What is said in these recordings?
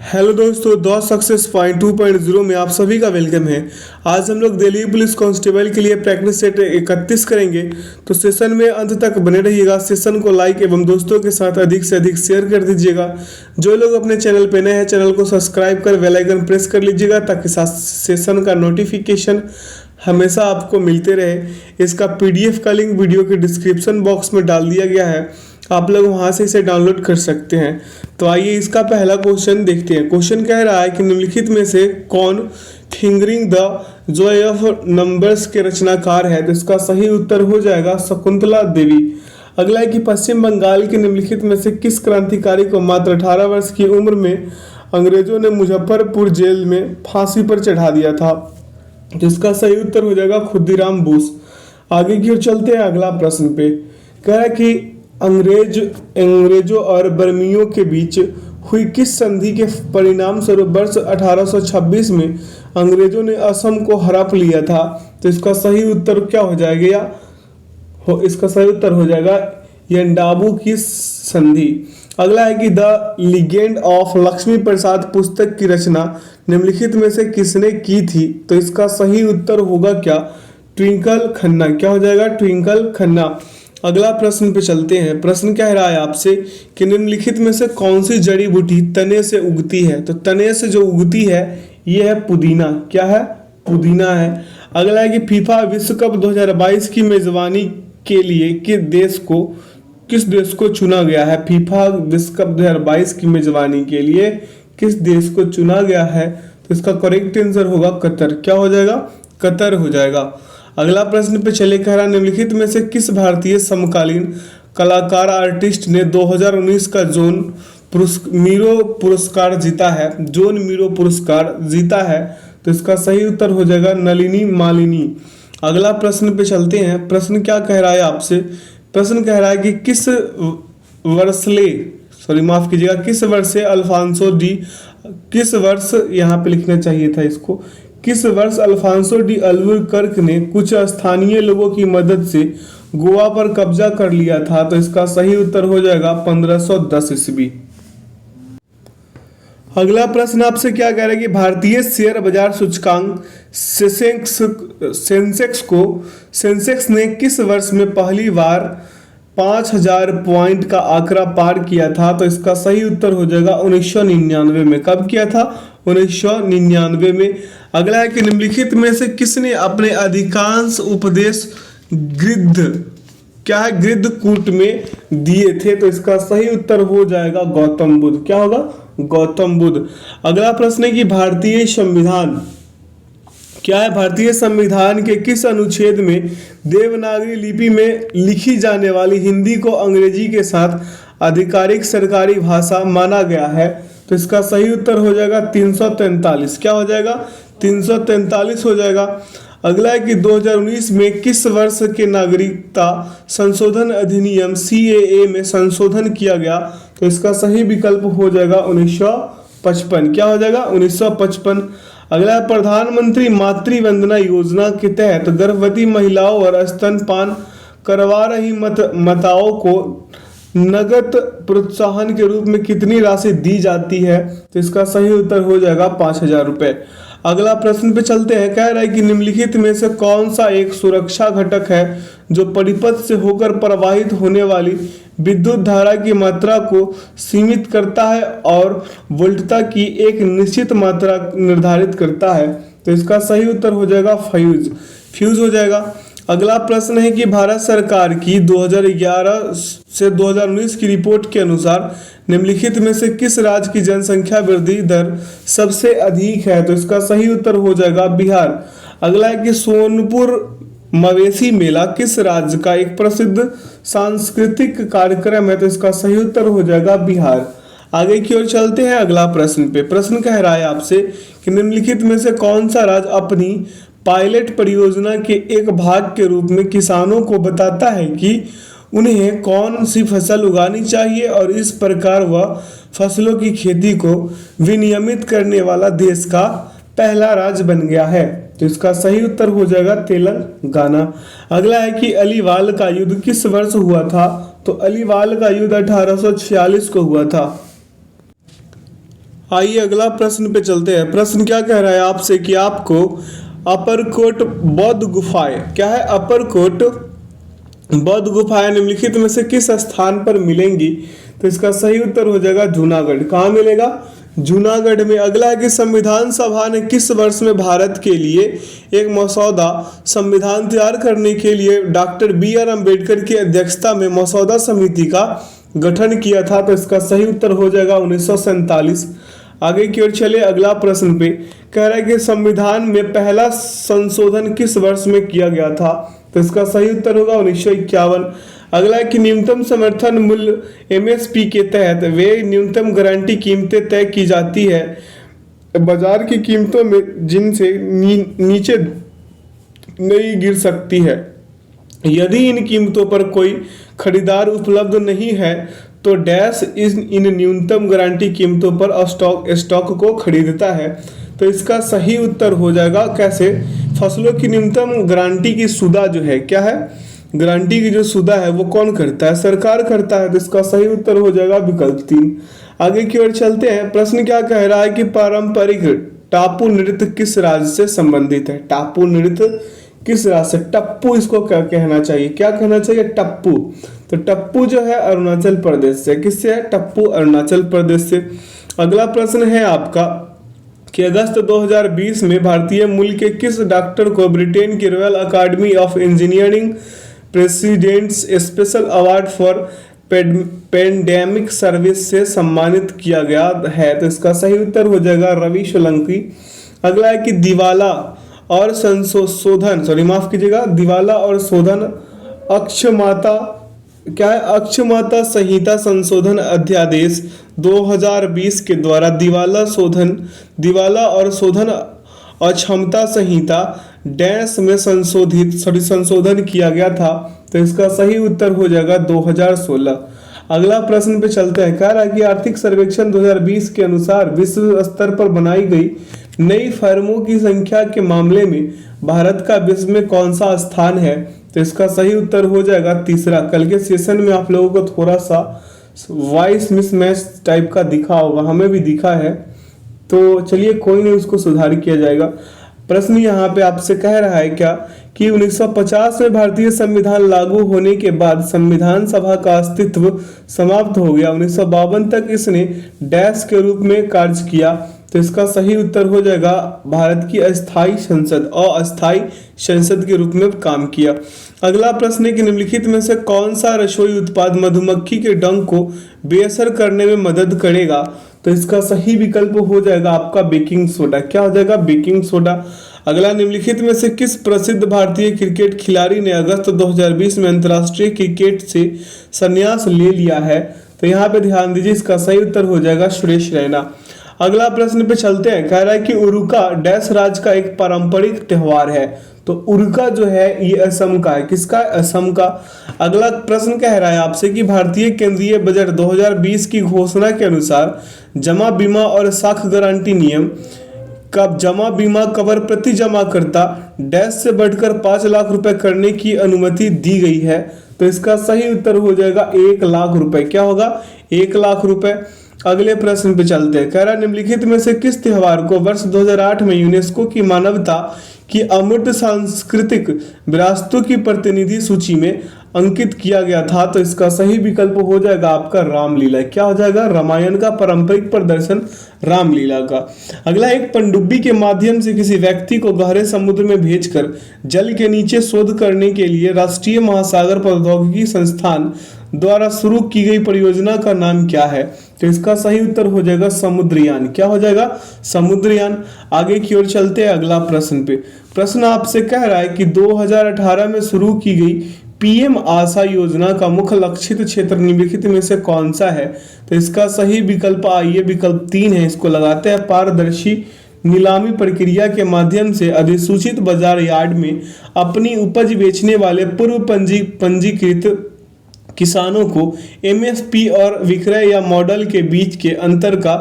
Hello दोस्तों, the success point 2.0 में आप सभी का वेलकम है। आज हम लोग दिल्ली पुलिस कांस्टेबल के लिए प्रैक्टिस सेट 31 करेंगे। तो सेशन में अंत तक बने रहिएगा। सेशन को लाइक एवं दोस्तों के साथ अधिक से अधिक शेयर कर दीजिएगा। जो लोग अपने चैनल पे नए हैं, चैनल को सब्सक्राइब कर बेल आइकन प्रेस कर लीजिएगा ताकि सेशन का नोटिफिकेशन हमेशा आपको मिलते रहे। इसका पीडीएफ का लिंक वीडियो के डिस्क्रिप्शन बॉक्स में डाल दिया गया है, आप लोग वहां से इसे डाउनलोड कर सकते हैं। तो आइए इसका पहला क्वेश्चन देखते हैं। क्वेश्चन कह रहा है कि निम्नलिखित में से कौन fingering the Joy of numbers के रचनाकार है। तो इसका सही उत्तर हो जाएगा शकुंतला देवी। अगला है कि पश्चिम बंगाल के निम्नलिखित में से किस क्रांतिकारी को मात्र 18 वर्ष की उम्र में अंग्रेजों ने मुजफ्फरपुर जेल में फांसी पर चढ़ा दिया था। जिसका सही उत्तर हो जाएगा खुदीराम बोस। आगे की ओर चलते हैं अगला प्रश्न पे। कह रहा है कि अंग्रेजों और बर्मियों के बीच हुई किस संधि के परिणाम स्वरूप वर्ष 1826 में अंग्रेजों ने असम को हड़प लिया था। तो इसका सही उत्तर क्या हो जाएगा इसका सही उत्तर हो जाएगा यंडाबू की संधि। अगला है कि द लीजेंड ऑफ लक्ष्मी प्रसाद पुस्तक की रचना निम्नलिखित में से किसने की थी। तो इसका सही उत्तर होगा क्या, ट्विंकल खन्ना। क्या हो जाएगा, ट्विंकल खन्ना। अगला प्रश्न पे चलते हैं। प्रश्न कह रहा है आपसे कि निम्नलिखित में से कौन सी जड़ी बूटी तने से उगती है। तो तने से जो उगती है ये है पुदीना। क्या है, पुदीना है। अगला है कि फीफा विश्व कप 2022 की मेजबानी के लिए किस देश को चुना गया है। फीफा विश्व कप 2022 की मेजबानी के लिए किस देश को चुना गया है। तो इसका करेक्ट आंसर होगा कतर। क्या हो जाएगा, कतर हो जाएगा। अगला प्रश्न पे चले। कह रहा निम्नलिखित में से किस भारतीय समकालीन कलाकार आर्टिस्ट ने 2019 का जोन मीरो पुरस्कार जीता है। जोन मीरो पुरस्कार जीता है। तो इसका सही उत्तर हो जाएगा नलिनी मालिनी। अगला प्रश्न पे चलते हैं। प्रश्न क्या कह रहा है आपसे, प्रश्न कह रहा है कि किस वर्ष यहाँ पे लिखना चाहिए था इसको, किस वर्ष अल्फांसो डी अल्बुकर्क ने कुछ स्थानीय लोगों की मदद से गोवा पर कब्जा कर लिया था। तो इसका सही उत्तर हो जाएगा 1510 ईस्वी। अगला प्रश्न आपसे क्या कह रहा है कि भारतीय शेयर बाजार सूचकांक सेंसेक्स ने किस वर्ष में पहली बार 5000 पॉइंट का आंकड़ा पार किया था। तो इसका सही उत्तर हो जाएगा 1999 में। कब किया था, 1999 में। अगला है कि निम्नलिखित में से किसने अपने अधिकांश उपदेश गृद्धकूट में दिए थे। तो इसका सही उत्तर हो जाएगा गौतम बुद्ध। क्या होगा, गौतम बुद्ध। अगला प्रश्न है कि भारतीय संविधान के किस अनुच्छेद में देवनागरी लिपि में लिखी जाने वाली हिंदी को अंग्रेजी के साथ आधिकारिक सरकारी भाषा माना गया है। तो इसका सही उत्तर हो जाएगा 343। क्या हो जाएगा, 343 हो जाएगा। अगला है कि 2019 में किस वर्ष के नागरिकता संशोधन अधिनियम CAA में संशोधन किया गया। तो इसका सही विकल्प हो जाएगा 1955। क्या हो जाएगा, 1955। अगला है प्रधानमंत्री मातृ वंदना योजना के तहत गर्भवती महिलाओं और स्तनपान करवा रही माताओं को नगद प्रोत्साहन के रूप में कितनी राशि दी जाती है। तो इसका सही उत्तर हो जाएगा 5000 रुपए। अगला प्रश्न पे चलते हैं। कह रहा है कि निम्नलिखित में से कौन सा एक सुरक्षा घटक है जो परिपथ से होकर प्रवाहित होने वाली विद्युत धारा की मात्रा को सीमित करता है और वोल्टता की एक निश्चित मात्रा निर्धारित करता है। तो इसका सही उत्तर हो जाएगा फ्यूज हो जाएगा। अगला प्रश्न है कि भारत सरकार की 2011 से 2019 की रिपोर्ट के अनुसार निम्नलिखित में से किस राज्य की जनसंख्या वृद्धि दर सबसे अधिक है। तो इसका सही उत्तर हो जाएगा बिहार। अगला है कि सोनपुर मवेशी मेला किस राज्य का एक प्रसिद्ध सांस्कृतिक कार्यक्रम है। तो इसका सही उत्तर हो जाएगा बिहार। आगे की ओर चलते हैं अगला प्रश्न पे। प्रश्न कह रहा है आपसे कि निम्नलिखित में से कौन सा राज्य अपनी पायलट परियोजना के एक भाग के रूप में किसानों को बताता है कि उन्हें कौन सी फसल उगानी चाहिए और इस प्रकार वह फसलों की खेती को विनियमित करने वाला देश का पहला राज्य बन गया है। तो इसका सही उत्तर हो जाएगा तेलंगाना। अगला है कि अलीवाल का युद्ध किस वर्ष हुआ था। तो अलीवाल का युद्ध 1846 को हुआ था। आइए अगला प्रश्न पे चलते हैं। प्रश्न क्या कह रहा है आपसे कि आपको अपरकोट बौद्ध गुफाएं, क्या है अपरकोट बौद्ध गुफाएं निम्नलिखित में से किस स्थान पर मिलेंगी? तो इसका सही उत्तर हो जाएगा जूनागढ़। कहाँ मिलेगा? जूनागढ़ में। अगला है कि संविधान सभा ने किस वर्ष में भारत के लिए एक मसौदा संविधान तैयार करने के लिए डॉक्टर BR अम्बेडकर की अध्यक्षता में मसौदा समिति का गठन किया था? तो इसका सही उत्तर हो जाएगा 1947। आगे की ओर चले अगला प्रश्न पे, कह रहा है कि संविधान में पहला संशोधन किस वर्ष में किया गया था? तो इसका सही उत्तर होगा 1951। अगला है कि न्यूनतम समर्थन मूल्य MSP के तहत वे न्यूनतम गारंटी कीमतें तय की जाती है बाजार की कीमतों में जिनसे नीचे नहीं गिर सकती है। यदि इन कीमतों पर कोई खरीदार उपलब्ध नहीं है तो डैश इन न्यूनतम गारंटी कीमतों पर स्टॉक को खरीदता है। तो इसका सही उत्तर हो जाएगा कैसे? फसलों की न्यूनतम गारंटी की सुदा जो है, क्या है गारंटी की जो सुदा है वो कौन करता है? सरकार करता है। तो इसका सही उत्तर हो जाएगा विकल्प 3। आगे की ओर चलते हैं। प्रश्न क्या कह रहा है कि पारंपरिक टापू नृत्य किस राज्य से संबंधित है? टापू नृत्य किस राज्य से? टप्पू इसको क्या कहना चाहिए? क्या कहना चाहिए? टप्पू। तो टप्पू जो है अरुणाचल प्रदेश से। किससे है? टप्पू अरुणाचल प्रदेश से। अगला प्रश्न है आपका कि अगस्त 2020 में भारतीय मूल के किस डॉक्टर को ब्रिटेन की रॉयल अकादमी of engineering president's special award for pandemic service से सम्मानित किया गया है? तो इसका सही उत्तर हो जाएगा रवि सोलंकी। अगला है कि दिवाला और दिवाला और शोधन अक्षमाता, क्या है अक्षमाता संहिता संशोधन अध्यादेश 2020 के द्वारा दिवाला और शोधन अक्षमता संहिता डैश में संशोधन किया गया था। तो इसका सही उत्तर हो जाएगा 2016। अगला प्रश्न पे चलते हैं। कह रहा है कि आर्थिक सर्वेक्षण 2020 के अनुसार विश्व स्तर पर बनाई गई नई फर्मों की संख्या के मामले में भारत का विश्व में कौन सा स्थान है? तो इसका सही उत्तर हो जाएगा तीसरा। कल के सेशन में आप लोगों को थोड़ा सा वॉइस मिसमैच टाइप का दिखा होगा, हमें भी दिखा है, तो चलिए कोई नहीं, उसको सुधार किया जाएगा। प्रश्न यहाँ पे आपसे कह रहा है क्या कि 1950 में भारतीय संविधान लागू होने के बाद संविधान सभा का अस्तित्व समाप्त हो गया। 1952 तक इसने डैश के रूप में कार्य किया। तो इसका सही उत्तर हो जाएगा भारत की अस्थाई संसद के रूप में काम किया। अगला प्रश्न है कि निम्नलिखित में से कौन सा रसोई उत्पाद मधुमक्खी के डंक को बेअसर करने में मदद करेगा? तो इसका सही विकल्प हो जाएगा आपका बेकिंग सोडा। क्या हो जाएगा? Baking soda. अगला, निम्नलिखित में से किस प्रसिद्ध भारतीय क्रिकेट खिलाड़ी ने अगस्त 2020 में अंतर्राष्ट्रीय क्रिकेट से संन्यास ले लिया है? तो यहाँ पे ध्यान दीजिए, इसका सही उत्तर हो जाएगा सुरेश रैना। अगला प्रश्न पे चलते हैं। कह रहा है कि उरुका डैश राज्य का एक पारंपरिक त्योहार है। तो उरुका जो है ये असम का है। किसका? असम का। अगला प्रश्न कह रहा है आपसे कि भारतीय केंद्रीय बजट 2020 की घोषणा के अनुसार जमा बीमा और साख गारंटी नियम का जमा बीमा कवर प्रति जमाकर्ता डैश से बढ़कर 5 लाख रुपए करने की अनुमति दी गई है। तो इसका सही उत्तर हो जाएगा 1 लाख रुपए। क्या होगा? 1 लाख रुपए। अगले प्रश्न पे चलते हैं। कह रहा निम्नलिखित में से किस त्योहार को वर्ष 2008 में यूनेस्को की मानवता की अमूर्त सांस्कृतिक विरासतों की प्रतिनिधि सूची में अंकित किया गया था? तो इसका सही विकल्प हो जाएगा आपका रामलीला। क्या हो जाएगा? रामायण का पारंपरिक प्रदर्शन रामलीला का। अगला, एक पनडुब्बी के माध्यम से किसी व्यक्ति को गहरे समुद्र में भेजकर जल के नीचे शोध करने के लिए राष्ट्रीय महासागर प्रौद्योगिकी संस्थान द्वारा शुरू की गई परियोजना का नाम क्या है? तो इसका सही उत्तर हो जाएगा समुद्रयान। क्या हो जाएगा? समुद्रयान। आगे की ओर चलते हैं अगला प्रश्न पे। प्रश्न आपसे कह रहा है कि 2018 में शुरू की गई PM आशा योजना का मुख्य लक्षित क्षेत्र निम्नलिखित में से कौन सा है? तो इसका सही विकल्प आइए विकल्प 3 है, इसको लगाते हैं। पारदर्शी नीलामी प्रक्रिया के माध्यम से अधिसूचित बाजार यार्ड में अपनी उपज बेचने वाले पूर्व पंजीकृत किसानों को MSP और विक्रय या मॉडल के बीच के अंतर का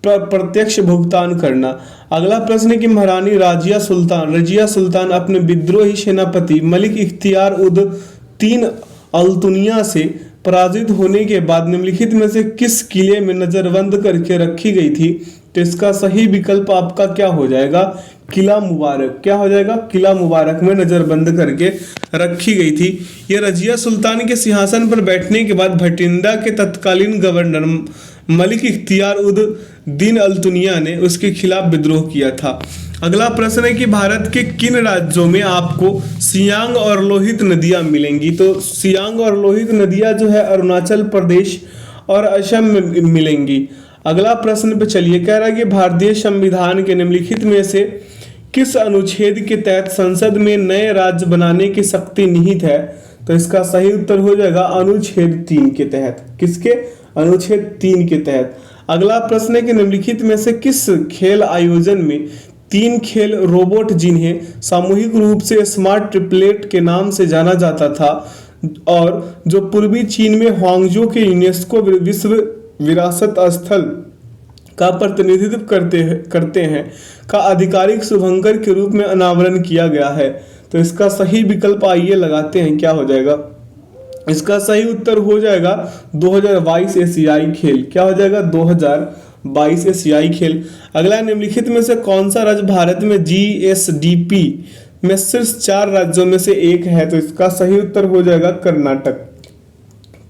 प्रत्यक्ष भुगतान करना। अगला प्रश्न है कि महारानी रजिया सुल्तान अपने विद्रोही सेनापति मलिक इख्तियार उद तीन अल्तुनिया से पराजित होने के बाद निम्नलिखित में से किस किले में नजरबंद करके रखी गई थी? तो इसका सही विकल्प आपका क्या हो जाएगा? किला मुबारक। क्या हो जाएगा? किला मुबारक में नजरबंद करके रखी गई थी। यह रजिया सुल्तान के सिंहासन पर बैठने के बाद भटिंडा के तत्कालीन गवर्नर मलिक इख्तियार उद दीन अल तुनिया ने उसके खिलाफ विद्रोह किया था। अगला प्रश्न है कि भारत के किन राज्यों में आपको सियांग और लोहित नदियां मिलेंगी? तो सियांग और लोहित नदियां जो है अरुणाचल प्रदेश और असम में मिलेंगी। अगला प्रश्न पे चलिए, कह रहा है कि भारतीय संविधान के निम्नलिखित में से किस अनुच्छेद के तहत संसद में नए राज्य बनाने की शक्ति निहित है? तो इसका सही उत्तर हो जाएगा अनुच्छेद 3 के तहत। किसके? अनुच्छेद 3 के तहत। अगला प्रश्न है कि निम्नलिखित में से किस खेल आयोजन में 3 खेल रोबोट जिन्हें सामूहिक रूप से स्मार्ट ट्रिपलेट के नाम से जाना जाता था और जो पूर्वी चीन में ह्वांगझो के यूनेस्को विश्व विरासत स्थल का प्रतिनिधित्व करते हैं का आधिकारिक शुभंकर के रूप में अनावरण किया गया है? तो इसका सही विकल्प आइए लगाते हैं, क्या हो जाएगा? इसका सही उत्तर हो जाएगा 2022 एशियाई खेल। क्या हो जाएगा? 2022 एशियाई खेल। अगला, निम्नलिखित में से कौन सा राज्य भारत में GSDP में शीर्ष 4 राज्यों में से एक है? तो इसका सही उत्तर हो जाएगा कर्नाटक।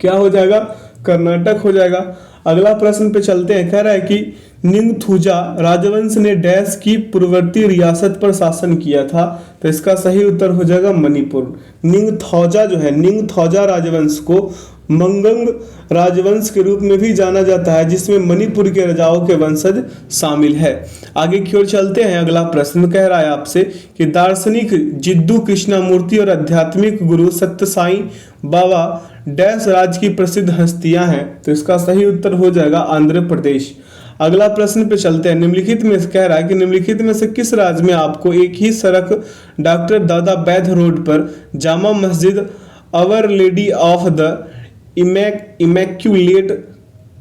क्या हो जाएगा? कर्नाटक हो जाएगा। अगला प्रश्न पे चलते हैं, कह रहा है कि निंगथौजा राजवंश ने डैश की पूर्ववर्ती रियासत पर शासन किया था? तो इसका सही उत्तर हो जाएगा मणिपुर। निंगथौजा जो है, निंगथौजा राजवंश को मंगंग राजवंश के रूप में भी जाना जाता है, जिसमें मणिपुर के राजाओं के वंशज शामिल है। आगे की ओर चलते हैं। अगला प्रश्न कह रहा है आपसे कि दार्शनिक जिद्दू कृष्णमूर्ति और आध्यात्मिक गुरु सत्य साईं बाबा डैश राज्य की प्रसिद्ध हस्तियां हैं? तो इसका सही उत्तर हो जाएगा आंध्र प्रदेश। अगला प्रश्न पे चलते हैं। निम्नलिखित में कह रहा है कि निम्नलिखित में से किस राज्य में आपको एक ही सड़क डॉक्टर दादा बैध रोड पर जामा मस्जिद अवर लेडी ऑफ द इमैक्युलेट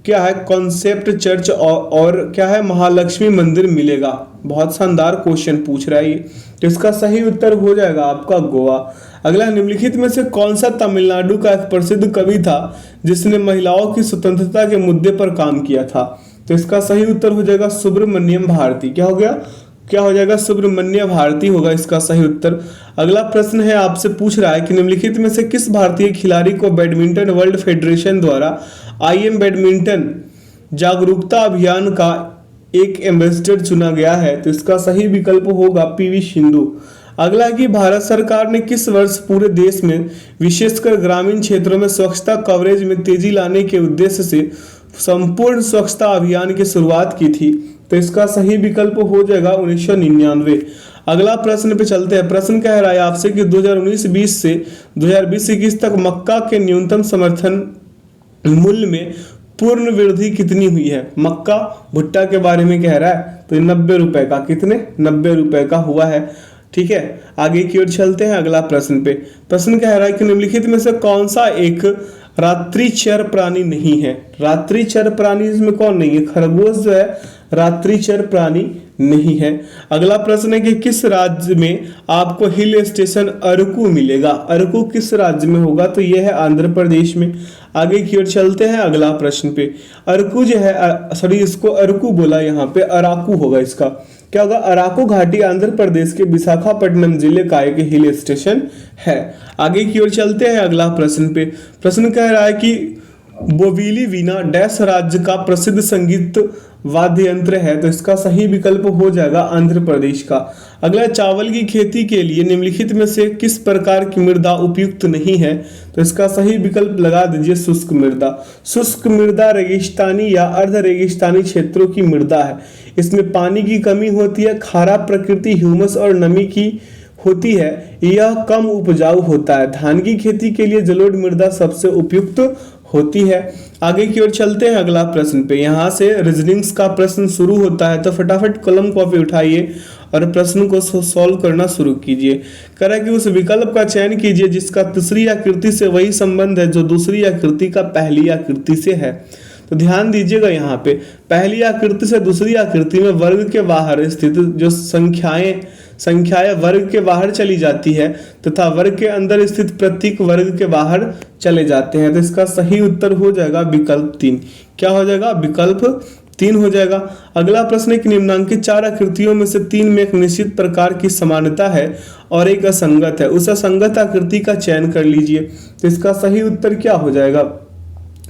क्या है कॉन्सेप्ट चर्च और क्या है महालक्ष्मी मंदिर मिलेगा? बहुत शानदार क्वेश्चन पूछ रहा है ये। तो इसका सही उत्तर हो जाएगा आपका गोवा। अगला, निम्नलिखित में से कौन सा तमिलनाडु का एक प्रसिद्ध कवि था जिसने महिलाओं की स्वतंत्रता के मुद्दे पर काम किया था? तो इसका सही उत्तर हो जाएगा सुब्रमण्यम भारती। क्या हो गया? क्या हो जाएगा? सुब्रमण्य भारती होगा इसका सही उत्तर। अगला प्रश्न है आपसे पूछ रहा है कि निम्नलिखित में से किस भारतीय खिलाड़ी को बैडमिंटन वर्ल्ड फेडरेशन द्वारा IM बैडमिंटन जागरूकता अभियान का एक एम्बेसडर चुना गया है? तो इसका सही विकल्प होगा PV सिंधु। अगला है कि भारत सरकार ने किस वर्ष पूरे देश में विशेषकर ग्रामीण क्षेत्रों में स्वच्छता कवरेज में तेजी लाने के उद्देश्य से संपूर्ण स्वच्छता अभियान की शुरुआत की थी? तो इसका सही विकल्प हो जाएगा 1999। अगला प्रश्न पे चलते हैं। प्रश्न कह रहा है आपसे कि 2019-20 से 2020-21 तक मक्का के न्यूनतम समर्थन मूल्य में पूर्ण वृद्धि कितनी हुई है? मक्का भुट्टा के बारे में कह रहा है, तो 90 रुपए का। कितने? 90 रुपए का हुआ है। ठीक है, आगे की ओर चलते हैं। अगला प्रश्न पे प्रश्न कह रहा है कि निम्नलिखित में से कौन सा एक रात्रिचर प्राणी नहीं है? रात्रिचर प्राणी इसमें कौन नहीं है? खरगोश जो है रात्रिचर प्राणी नहीं है। अगला प्रश्न है कि किस राज्य में आपको हिल स्टेशन अरकू मिलेगा? अरकू किस राज्य में होगा? तो यह है आंध्र प्रदेश में। आगे की ओर चलते हैं। अगला प्रश्न पे अरकू जो है सॉरी इसको अरकू बोला, यहाँ पे अराकू होगा इसका। क्या होगा? अराकू घाटी आंध्र प्रदेश के विशाखापट्टनम जिले का एक हिल स्टेशन है। आगे की ओर चलते हैं। अगला प्रश्न पे प्रश्न कह रहा है कि बोविली वीणा डैश राज्य का प्रसिद्ध संगीत वाद्य यंत्र है? तो इसका सही विकल्प हो जाएगा आंध्र प्रदेश का। अगला, चावल की खेती के लिए निम्नलिखित में से किस प्रकार की मृदा उपयुक्त नहीं है? तो इसका सही विकल्प लगा दीजिए शुष्क मृदा। शुष्क मृदा रेगिस्तानी या अर्ध रेगिस्तानी क्षेत्रों की मृदा है। इसमें पानी की कमी होती है, खारा प्रकृति, ह्यूमस और नमी की होती है, यह कम उपजाऊ होता है। धान की खेती के लिए जलोढ़ मृदा सबसे उपयुक्त होती है। आगे की ओर चलते हैं। अगला प्रश्न पे यहाँ से रीजनिंग्स का प्रश्न शुरू होता है, तो फटाफट कलम कॉपी उठाइए और प्रश्न को सॉल्व करना शुरू कीजिए। कह रहा है कि उस विकल्प का चयन कीजिए जिसका तीसरी आकृति से वही संबंध है जो दूसरी आकृति का पहली आकृति से है। तो ध्यान दीजिएगा, यहाँ पे पहली आकृति से दूसरी आकृति में वर्ग के बाहर स्थित जो संख्याएं वर्ग के बाहर चली जाती है तथा वर्ग के अंदर स्थित प्रतीक वर्ग के बाहर चले जाते हैं। तो इसका सही उत्तर हो जाएगा विकल्प 3। क्या हो जाएगा? विकल्प 3 हो जाएगा। अगला प्रश्न है कि निम्नांकित 4 आकृतियों में से 3 में एक निश्चित प्रकार की समानता है और एक असंगत है, उस असंगत आकृति का चयन कर लीजिए। तो इसका सही उत्तर क्या हो जाएगा?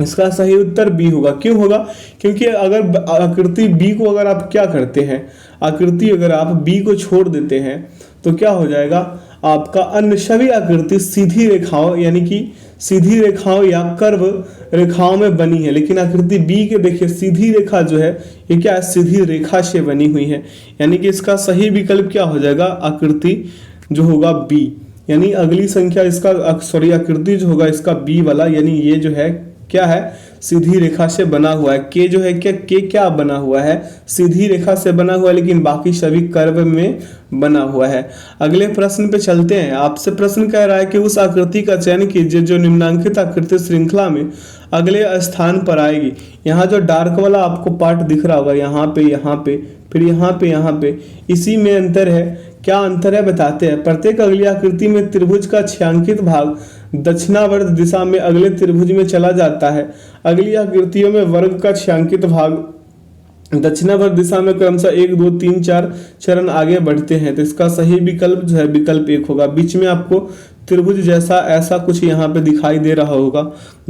इसका सही उत्तर बी होगा। क्यों होगा? क्योंकि अगर आकृति बी को अगर आप क्या करते हैं, आकृति अगर आप बी को छोड़ देते हैं तो क्या हो जाएगा, आपका अन्य सभी आकृति सीधी रेखाओं यानी कि सीधी रेखाओं या कर्व रेखाओं में बनी है, लेकिन आकृति बी के देखिए सीधी रेखा जो है ये क्या है, सीधी रेखा से बनी हुई है। यानी कि इसका सही विकल्प क्या हो जाएगा, आकृति जो होगा बी। यानी अगली संख्या इसका आकृति जो होगा इसका बी वाला, यानी ये जो है क्या है, सीधी रेखा से बना हुआ है। के जो है क्या बना हुआ है, सीधी रेखा से बना हुआ है, लेकिन बाकी सभी कर्व में बना हुआ है। अगले प्रश्न पे चलते हैं। आपसे प्रश्न कह रहा है कि उस आकृति का चयन कीजिए जो निम्नांकित आकृति श्रृंखला में अगले स्थान पर आएगी। यहाँ जो डार्क वाला आपको पार्ट दिख रहा होगा, यहाँ पे फिर यहाँ पे, इसी में अंतर है। क्या अंतर है बताते हैं। प्रत्येक अगली आकृति में त्रिभुज का छायांकित भाग दक्षिणावर्त दिशा में अगले त्रिभुज में चला जाता है। अगली आकृतियों में वर्ग का छायांकित भाग दक्षिणावर्त दिशा में क्रमशः 1 2 3 4 चरण आगे बढ़ते हैं। तो इसका सही विकल्प जो है विकल्प 1 होगा। बीच में आपको त्रिभुज जैसा ऐसा कुछ यहाँ पे दिखाई दे रहा होगा,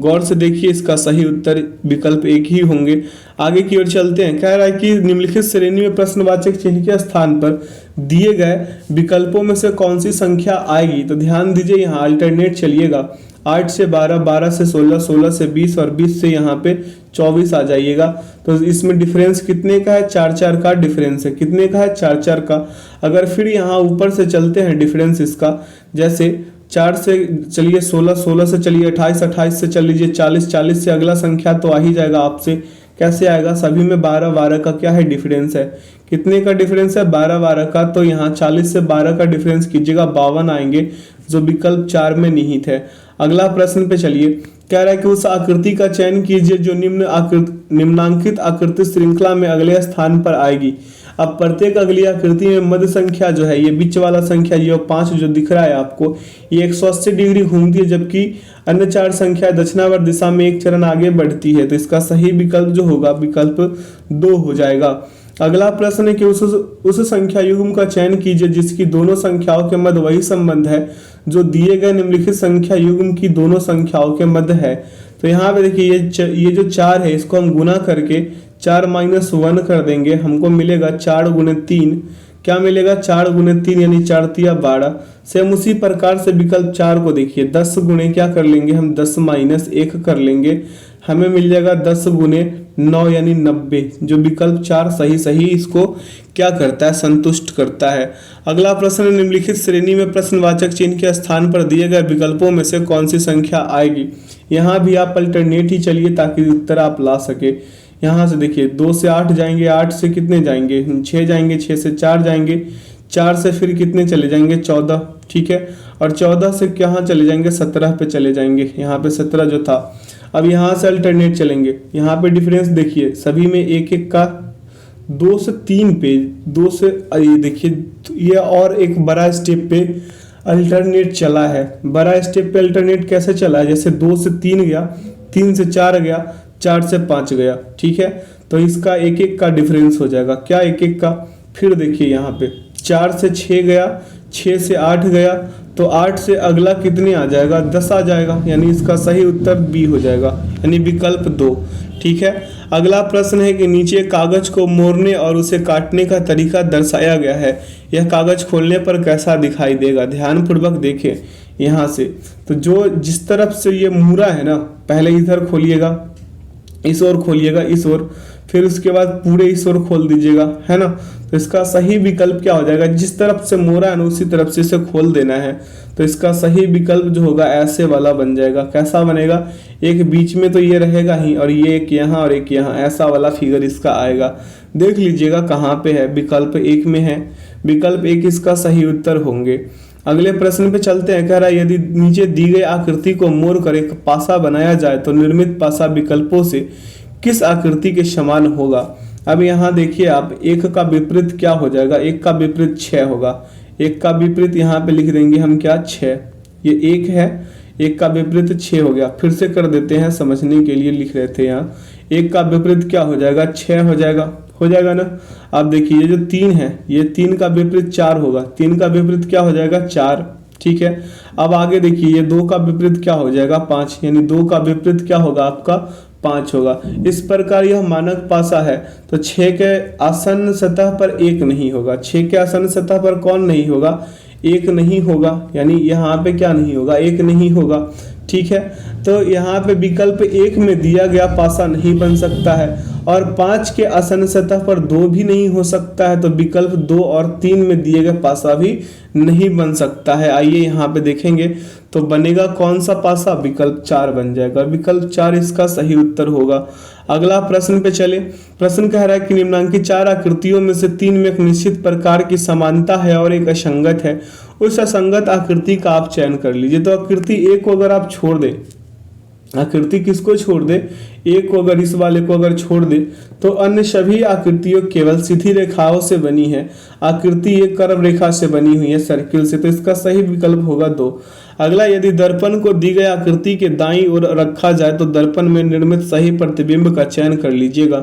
गौर से देखिए। इसका सही उत्तर विकल्प 1 ही होंगे। आगे की ओर चलते हैं। कह रहा है कि निम्नलिखित श्रेणी में प्रश्नवाचक चिन्ह के स्थान पर दिए गए विकल्पों में से कौन सी संख्या आएगी। तो ध्यान दीजिए, यहाँ अल्टरनेट चलिएगा। 8 से 12, 12 से 16, 16 से 20 और 20 से यहाँ पे 24 आ जाइएगा। तो इसमें डिफरेंस कितने का है, 4-4 का डिफरेंस है। कितने का है, 4-4 का। अगर फिर यहाँ ऊपर से चलते हैं डिफरेंस इसका, जैसे 4 से चलिए 16, 16 से चलिए 28, 28 से चल लीजिए 40, 40 से अगला संख्या तो आ ही जाएगा आपसे। कैसे आएगा, सभी में 12 12 का क्या है डिफरेंस है। कितने का डिफरेंस है, 12 12 का। तो यहाँ 40 से 12 का डिफरेंस कीजिएगा, 52 आएंगे, जो विकल्प 4 में निहित है। अगला प्रश्न पे चलिए। कह रहा है कि उस आकृति का चयन कीजिए जो निम्नांकित आकृति श्रृंखला में अगले स्थान पर आएगी। अब प्रत्येक अगली आकृति में मध्य संख्या जो है, ये बीच वाला संख्या ये 5 जो दिख रहा है आपको, ये 180 डिग्री घूमती है, जबकि अन्य 4 संख्या दक्षिणावर्त दिशा में 1 चरण आगे बढ़ती है। तो इसका सही विकल्प जो होगा विकल्प 2 हो जाएगा। अगला प्रश्न है कि उस संख्या युग्म का चयन कीजिए जिसकी दोनों संख्याओं के मध्य वही संबंध है जो दिए गए निम्नलिखित संख्या युग्म की दोनों संख्याओं के मध्य है। तो यहाँ पे देखिए ये जो 4 है इसको हम गुना करके 4 - 1 कर देंगे, हमको मिलेगा 4 × 3। क्या मिलेगा, 4 × 3 यानी 4 × 12। सेम उसी प्रकार से विकल्प 4 को देखिए, 10 गुणे क्या कर लेंगे हम, 10 - 1 कर लेंगे, हमें मिल जाएगा 10 × 9 यानी 90। जो विकल्प 4 सही इसको क्या करता है, संतुष्ट करता है। अगला प्रश्न, निम्नलिखित श्रेणी में प्रश्नवाचक चिन्ह के स्थान पर दिए गए विकल्पों में से कौन सी संख्या आएगी। यहाँ भी आप अल्टरनेट ही चलिए ताकि उत्तर आप ला सके। यहाँ से देखिए 2 से 8 जाएंगे, 8 से कितने जाएंगे, 6 जाएंगे, 6 से 4 जाएंगे, 4 से फिर कितने चले जाएंगे, 14, ठीक है। और 14 से कहाँ चले जाएंगे, 17 पे चले जाएंगे, यहाँ पे 17 जो था। अब यहाँ से अल्टरनेट चलेंगे, यहाँ पे डिफरेंस देखिए सभी में 1-1 का। 2 से 3 पे, 2 से ये देखिए ये और एक बड़ा स्टेप पे अल्टरनेट चला है। बड़ा स्टेप पे अल्टरनेट कैसे चला है, जैसे 2 से 3 गया, 3 से 4 गया, 4 से 5 गया, ठीक है। तो इसका 1-1 का डिफरेंस हो जाएगा। क्या 1-1 का, फिर देखिए यहाँ पे 4 से 6 गया, 6 से 8 गया, तो 8 से अगला कितने आ जाएगा, 10 आ जाएगा, यानी इसका सही उत्तर बी हो जाएगा, यानी विकल्प 2, ठीक है। अगला प्रश्न है कि नीचे कागज को मोड़ने और उसे काटने का तरीका दर्शाया गया है, यह कागज खोलने पर कैसा दिखाई देगा। ध्यानपूर्वक देखें यहाँ से, तो जो जिस तरफ से ये मुड़ा है ना, पहले इधर खोलिएगा, इस ओर खोलिएगा, इस ओर, फिर उसके बाद पूरे इस ओर खोल दीजिएगा, है ना। तो इसका सही विकल्प क्या हो जाएगा, जिस तरफ से मोड़ा है ना उसी तरफ से इसे खोल देना है। तो इसका सही विकल्प जो होगा ऐसे वाला बन जाएगा। कैसा बनेगा, एक बीच में तो ये रहेगा ही, और ये एक यहाँ और एक यहाँ, ऐसा वाला फिगर इसका आएगा। देख लीजिएगा कहाँ पे है, विकल्प 1 में है। विकल्प 1 इसका सही उत्तर होंगे। अगले प्रश्न पे चलते हैं। कह रहा है यदि नीचे दी गई आकृति को मोड़कर एक पासा बनाया जाए तो निर्मित पासा विकल्पों से किस आकृति के समान होगा। अब यहाँ देखिए आप, 1 का विपरीत क्या हो जाएगा, 1 का विपरीत 6 होगा। 1 का विपरीत यहाँ पे लिख देंगे हम क्या, 6। ये 1 है, 1 का विपरीत 6 हो गया। फिर से कर देते हैं समझने के लिए, लिख रहे थे यहाँ 1 का विपरीत क्या हो जाएगा, 6 हो जाएगा ना। अब देखिए ये जो 3 है, ये 3 का विपरीत 4 होगा, 3 का विपरीत क्या हो जाएगा, 4। ठीक है, अब आगे देखिए ये 2 का विपरीत क्या हो जाएगा, 5, यानी 2 का विपरीत क्या होगा आपका, 5 होगा। इस प्रकार यह मानक पासा है। तो 6 के आसन्न सतह पर 1 नहीं होगा, 6 के आसन्न सतह पर कौन नहीं होगा, 1 नहीं होगा, यानी यहाँ पे क्या नहीं होगा, 1 नहीं होगा। ठीक है, तो यहाँ पे विकल्प 1 में दिया गया पासा नहीं बन सकता है, और 5 के आसन्न सतह पर 2 भी नहीं हो सकता है, तो विकल्प 2 और 3 में दिए गए पासा भी नहीं बन सकता है। आइए यहाँ पे देखेंगे तो बनेगा कौन सा पासा, विकल्प 4 बन जाएगा, विकल्प 4 इसका सही उत्तर होगा। अगला प्रश्न पे चले। प्रश्न कह रहा है कि निम्नांकित 4 आकृतियों में से 3 में एक निश्चित प्रकार की समानता है और एक असंगत है, उस असंगत आकृति का आप चयन कर लीजिए। तो आकृति 1 को अगर आप छोड़ दे, आकृति किसको छोड़ दे, 1 को अगर इस वाले को अगर छोड़ दे, तो अन्य सभी आकृतियों केवल सीधी रेखाओं से बनी है। आकृति एक कर्व रेखा से बनी हुई है, सर्किल से, तो इसका सही विकल्प होगा 2। अगला, यदि दर्पण को दी गई आकृति के दाईं ओर रखा जाए तो दर्पण में निर्मित सही प्रतिबिंब का चयन कर लीजिएगा।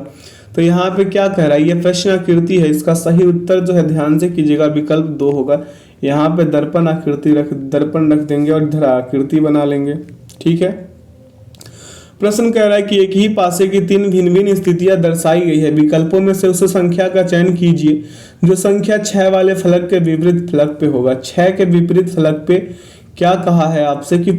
तो यहाँ पे क्या कह रहा है, ये प्रश्न आकृति है, इसका सही उत्तर जो है ध्यान से कीजिएगा, विकल्प 2 होगा। यहाँ पे दर्पण रख देंगे और इधर आकृति बना लेंगे। ठीक है, प्रश्न कह रहा है कि एक ही पासे की 3 भिन्न भिन्न स्थितियां दर्शाई गई है, विकल्पों में से उस संख्या का चयन कीजिए जो संख्या 6 वाले फलक के विपरीत फलक पे होगा। 6 के विपरीत फलक पे क्या कहा है आपसे कि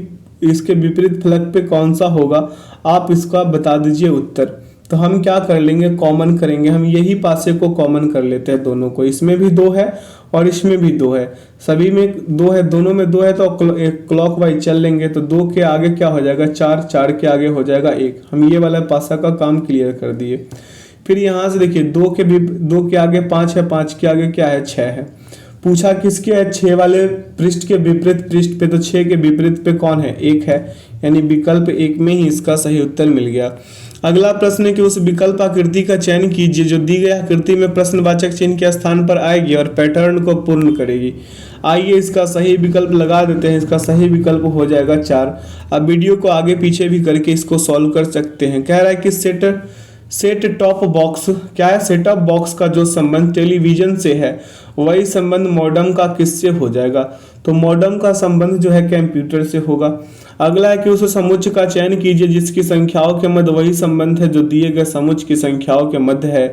इसके विपरीत फलक पे कौन सा होगा, आप इसका बता दीजिए उत्तर। तो हम क्या कर लेंगे, कॉमन करेंगे, हम यही पासे को कॉमन कर लेते हैं दोनों को। इसमें भी 2 है और इसमें भी 2 है, सभी में 2 है, दोनों में 2 है, तो क्लॉकवाइज चल लेंगे। तो 2 के आगे क्या हो जाएगा, 4, 4 के आगे हो जाएगा 1। हम ये वाला पासा का काम क्लियर कर दिए। फिर यहाँ से देखिए 2 के आगे 5 है, 5 के आगे क्या है, 6 है। पूछा किसके है, 6 वाले पृष्ठ के विपरीत पृष्ठ पे, तो 6 के विपरीत पे कौन है, 1 है, यानी विकल्प 1 में ही इसका सही उत्तर मिल गया। अगला प्रश्न है कि उस विकल्प आकृति का चयन कीजिए जो दी गई आकृति में प्रश्नवाचक चिन्ह के स्थान पर आएगी और पैटर्न को पूर्ण करेगी। आइए इसका सही विकल्प लगा देते हैं, इसका सही विकल्प हो जाएगा 4। अब वीडियो को आगे पीछे भी करके इसको सॉल्व कर सकते हैं। कह रहा है कि सेट टॉप बॉक्स क्या है, सेट टॉप बॉक्स का जो संबंध टेलीविजन से है वही संबंध मॉडेम का किससे हो जाएगा, तो मॉडेम का संबंध जो है कंप्यूटर से होगा। अगला है कि उस समुच्चय का चयन कीजिए जिसकी संख्याओं के मध्य वही संबंध है जो दिए गए समुच्चय की संख्याओं के मध्य है।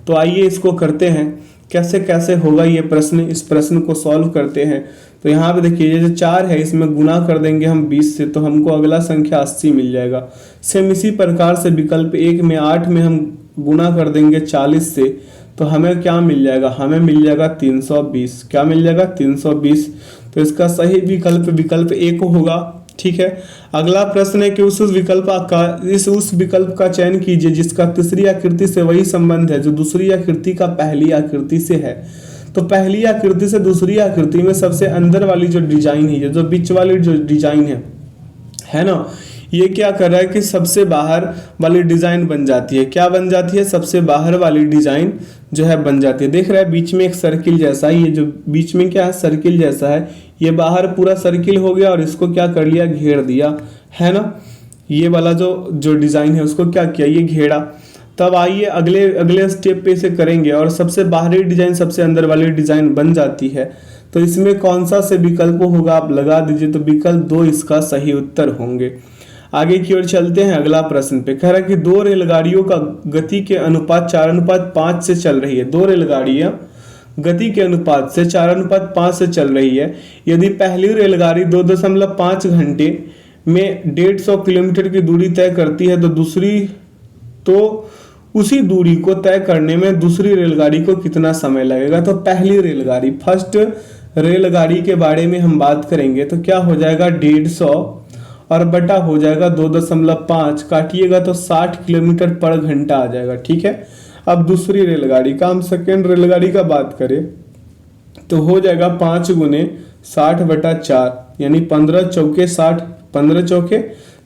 तो आइए इसको करते हैं, कैसे कैसे होगा ये प्रश्न, इस प्रश्न को सॉल्व करते हैं। तो यहाँ पे देखिए ये जो 4 है इसमें गुना कर देंगे हम 20 से, तो हमको अगला संख्या 80 मिल जाएगा। सेम इसी प्रकार से विकल्प 1 में 8 में हम गुना कर देंगे 40 से, तो हमें क्या मिल जाएगा, हमें मिल जाएगा 320। क्या मिल जाएगा, 320। तो इसका सही विकल्प 1 होगा। ठीक है, अगला प्रश्न है कि उस विकल्प का चयन कीजिए जिसका तीसरी आकृति से वही संबंध है जो दूसरी आकृति का पहली आकृति से है। तो पहली आकृति से दूसरी आकृति में सबसे अंदर वाली जो डिजाइन है, जो बीच वाली जो डिजाइन है ना, ये क्या कर रहा है कि सबसे बाहर वाली डिजाइन बन जाती है। क्या बन जाती है, सबसे बाहर वाली डिजाइन जो है बन जाती है। देख रहा है बीच में एक सर्किल जैसा है, ये जो बीच में क्या है, सर्किल जैसा है, ये बाहर पूरा सर्किल हो गया और इसको क्या कर लिया, घेर दिया, है ना। ये वाला जो डिजाइन है उसको क्या किया, ये घेरा। तब आइए अगले स्टेप पे इसे करेंगे और सबसे बाहरी डिजाइन सबसे अंदर वाली डिजाइन बन जाती है। तो इसमें कौन सा से विकल्प होगा आप लगा दीजिए। तो विकल्प 2 इसका सही उत्तर होंगे। आगे की ओर चलते हैं। अगला प्रश्न पे कह रहा है कि 2 रेलगाड़ियों का गति के अनुपात 4:5 से चल रही है। 2 रेलगाड़ियां गति के अनुपात से 4:5 से चल रही है। यदि पहली रेलगाड़ी 2.5 घंटे में 150 किलोमीटर की दूरी तय करती है तो उसी दूरी को तय करने में दूसरी रेलगाड़ी को कितना समय लगेगा। तो पहली रेलगाड़ी, फर्स्ट रेलगाड़ी के बारे में हम बात करेंगे तो क्या हो जाएगा, 150 और बटा हो जाएगा 2.5, काटिएगा तो 60 किलोमीटर पर घंटा आ जाएगा। ठीक है, अब दूसरी रेलगाड़ी का, हम सेकेंड रेलगाड़ी का बात करें तो हो जाएगा 5 गुने 60/4 यानी 15 चौके 60, 15 चौके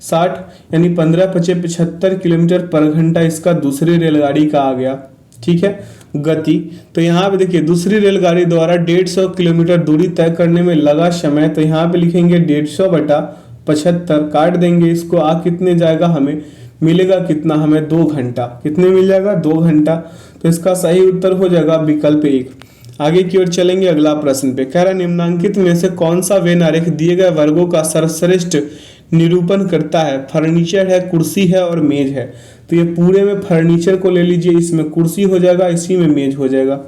60 यानी 15 पचे 75 किलोमीटर पर घंटा इसका दूसरी रेलगाड़ी का आ गया। ठीक है, गति। तो यहाँ पे देखिए दूसरी रेलगाड़ी द्वारा 150 किलोमीटर दूरी तय करने में लगा समय, तो यहाँ पे लिखेंगे 150/75, काट देंगे इसको, आ कितने जाएगा हमें मिलेगा कितना हमें 2 घंटा। कितने मिल जाएगा 2 घंटा। तो इसका सही उत्तर हो जाएगा विकल्प 1। आगे की ओर चलेंगे अगला प्रश्न पे। कह रहा है निम्नांकित में से कौन सा वेन आरेख दिए गए वर्गों का सर्वश्रेष्ठ निरूपण करता है। फर्नीचर है, कुर्सी है और मेज है। तो ये पूरे में फर्नीचर को ले लीजिए, इसमें कुर्सी हो जाएगा, इसी में मेज हो जाएगा।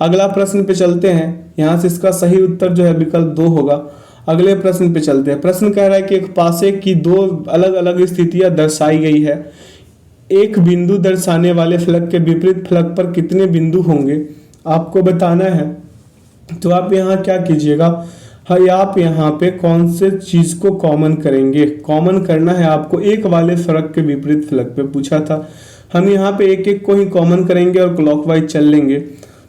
अगला प्रश्न पे चलते हैं। यहाँ से इसका सही उत्तर जो है विकल्प 2 होगा। अगले प्रश्न पे चलते हैं। प्रश्न कह रहा है कि एक पासे की 2 अलग अलग स्थितियां दर्शाई गई है। एक बिंदु दर्शाने वाले फलक के विपरीत फलक पर कितने बिंदु होंगे आपको बताना है। तो आप यहाँ क्या कीजिएगा, आप यहाँ पे कौन से चीज को कॉमन करेंगे। कॉमन करना है आपको एक वाले फलक के विपरीत फलक पे पूछा था। हम यहाँ पे एक एक को ही कॉमन करेंगे और क्लॉकवाइज चल लेंगे।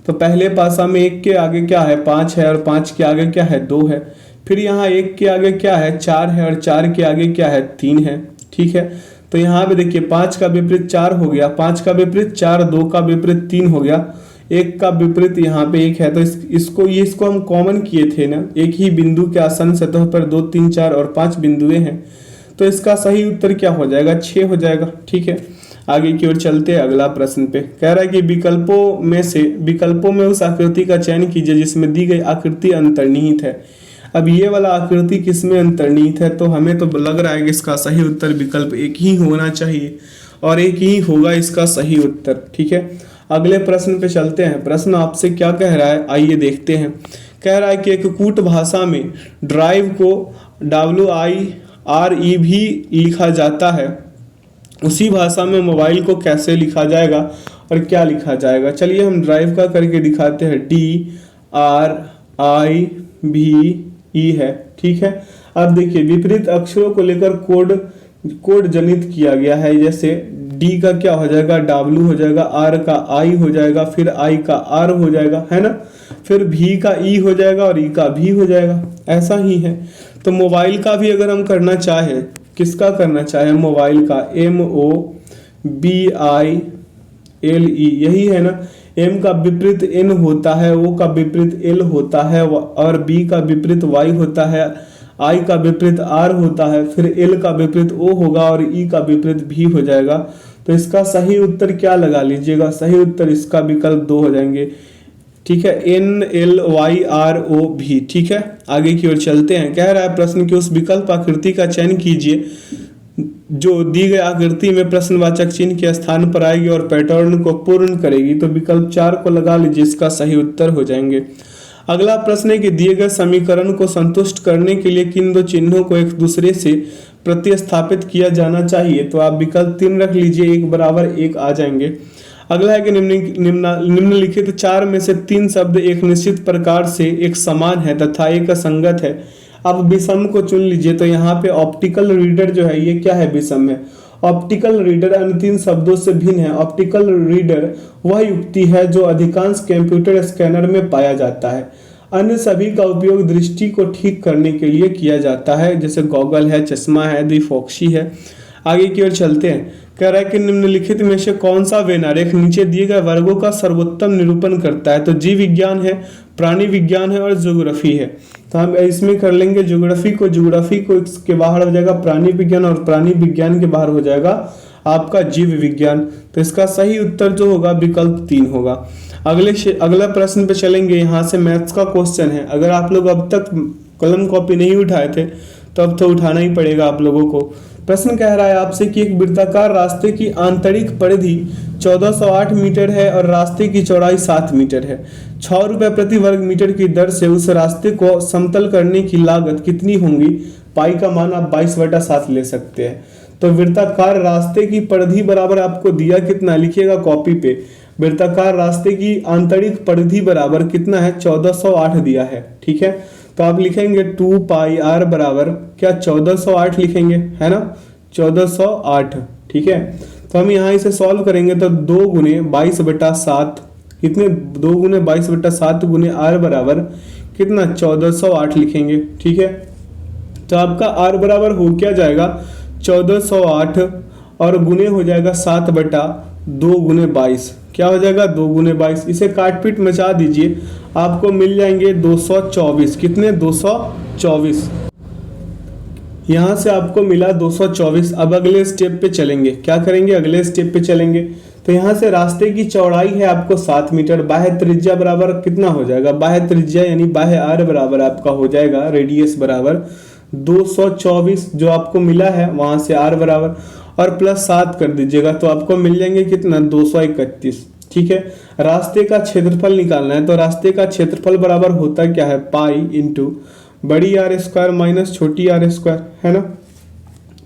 तो पहले पासा में 1 के आगे क्या है 5 है और 5 के आगे क्या है 2 है। फिर यहाँ 1 के आगे क्या है 4 है और 4 के आगे क्या है 3 है। ठीक है, तो यहाँ पे देखिए 5 का विपरीत 4 हो गया, 5 का विपरीत 4, 2 का विपरीत 3 हो गया, 1 का विपरीत यहाँ पे 1 है। तो इसको हम कॉमन किए थे ना, एक ही बिंदु के आसन सतह पर 2, 3, 4 और 5 बिंदुएं हैं। तो इसका सही उत्तर क्या हो जाएगा 6 हो जाएगा। ठीक है, आगे की ओर चलते हैं अगला प्रश्न पे। कह रहा है कि विकल्पों में उस आकृति का चयन कीजिए जिसमें दी गई आकृति अंतर्निहित है। अब ये वाला आकृति किसमें अंतर्निहित है, तो हमें तो लग रहा है कि इसका सही उत्तर विकल्प 1 ही होना चाहिए और 1 ही होगा इसका सही उत्तर। ठीक है, अगले प्रश्न पे चलते हैं। प्रश्न आपसे क्या कह रहा है आइए देखते हैं। कह रहा है कि एक कूट भाषा में ड्राइव को WIRE भी लिखा जाता है, उसी भाषा में मोबाइल को कैसे लिखा जाएगा और क्या लिखा जाएगा। चलिए हम ड्राइव का करके दिखाते हैं। DRIVE है। ठीक है, अब देखिए विपरीत अक्षरों को लेकर कोड जनित किया गया है। जैसे D का क्या हो जाएगा W हो जाएगा, R का I हो जाएगा, फिर I का R हो जाएगा, है ना, फिर V का E हो जाएगा और E का V हो जाएगा। ऐसा ही है। तो मोबाइल का भी अगर हम करना चाहे, किसका करना चाहे मोबाइल का, MOBILE यही है ना। M का विपरीत N होता है, O का विपरीत L होता है और B का विपरीत Y होता है, I का विपरीत R होता है, फिर L का विपरीत O होगा और E का विपरीत V हो जाएगा। तो इसका सही उत्तर क्या लगा लीजिएगा, सही उत्तर इसका विकल्प 2 हो जाएंगे। ठीक है, NLYROV। ठीक है, आगे की ओर चलते हैं। कह रहा है प्रश्न की उस विकल्प आकृति का चयन कीजिए जो दी गई आकृति में प्रश्नवाचक चिन्ह के स्थान पर आएगी और पैटर्न को पूर्ण करेगी। तो विकल्प 4 को लगा लीजिए, इसका सही उत्तर हो जाएंगे। अगला प्रश्न है कि दिए गए समीकरण को संतुष्ट करने के लिए किन 2 चिन्हों को एक दूसरे से प्रतिस्थापित किया जाना चाहिए। तो आप विकल्प 3 रख लीजिए, 1 बराबर 1 आ जाएंगे। अगला है कि निम्नलिखित 4 में से 3 शब्द एक निश्चित प्रकार से एक समान है तथा एक असंगत है। अब विषम को चुन लीजिए। तो यहाँ पे ऑप्टिकल रीडर जो है ये क्या है विषम है। ऑप्टिकल रीडर अन्य 3 शब्दों से भिन्न है। ऑप्टिकल रीडर वह युक्ति है जो अधिकांश कंप्यूटर स्कैनर में पाया जाता है। अन्य सभी का उपयोग दृष्टि को ठीक करने के लिए किया जाता है, जैसे गॉगल है, चश्मा है, द्विफोक्सी है। आगे की ओर चलते हैं। कह रहा है कि निम्नलिखित में से कौन सा वेन आरेख नीचे दिए गए वर्गों का सर्वोत्तम निरूपण करता है। तो जीव विज्ञान है, प्राणी विज्ञान है और ज्योग्राफी है। तो हम इसमें कर लेंगे ज्योग्राफी को इसके बाहर हो जाएगा प्राणी विज्ञान और प्राणी विज्ञान के बाहर हो जाएगा आपका जीव विज्ञान। तो इसका सही उत्तर जो होगा विकल्प 3 होगा। अगला प्रश्न पे चलेंगे। यहाँ से मैथ्स का क्वेश्चन है। अगर आप लोग अब तक कलम कॉपी नहीं उठाए थे तो अब तो उठाना ही पड़ेगा आप लोगों को। प्रश्न कह रहा है आपसे कि एक वृत्ताकार रास्ते की आंतरिक परिधि 1408 मीटर है और रास्ते की चौड़ाई 7 मीटर है। 6 रुपए प्रति वर्ग मीटर की दर से उस रास्ते को समतल करने की लागत कितनी होगी। पाई का मान आप 22/7 ले सकते हैं। तो वृत्ताकार रास्ते की परिधि बराबर आपको दिया कितना, लिखिएगा कॉपी पे। वृत्ताकार रास्ते की आंतरिक परिधि बराबर कितना है 1408 दिया है। ठीक है, तो आप लिखेंगे 2 पाई r बराबर क्या 1408 लिखेंगे, है ना, 1408। ठीक है, तो हम यहाँ इसे सॉल्व करेंगे तो 2 गुने 22/7 कितने 2 गुने 22/7 गुने r बराबर कितना 1408 लिखेंगे। ठीक है, तो आपका r बराबर हो क्या जाएगा 1408 और गुने हो जाएगा 7/2 गुने 22। क्या हो जाएगा 2 गुने 22। इसे काट पीट मचा दीजिए, आपको मिल जाएंगे 224। कितने 224। यहाँ से आपको मिला 224। अब अगले स्टेप पे चलेंगे, क्या करेंगे, अगले स्टेप पे चलेंगे। तो यहाँ से रास्ते की चौड़ाई है आपको 7 मीटर, बाह्य त्रिज्या बराबर कितना हो जाएगा, बाह्य त्रिज्या यानी बाह्य आर बराबर आपका हो जाएगा रेडियस बराबर 224 जो आपको मिला है, वहां से आर बराबर और प्लस 7 कर दीजिएगा तो आपको मिल जाएंगे कितना 231। ठीक है, रास्ते का क्षेत्रफल निकालना है तो रास्ते का क्षेत्रफल बराबर होता क्या है, पाई इंटू बड़ी आर स्क्वायर माइनस छोटी आर स्क्वायर, है ना।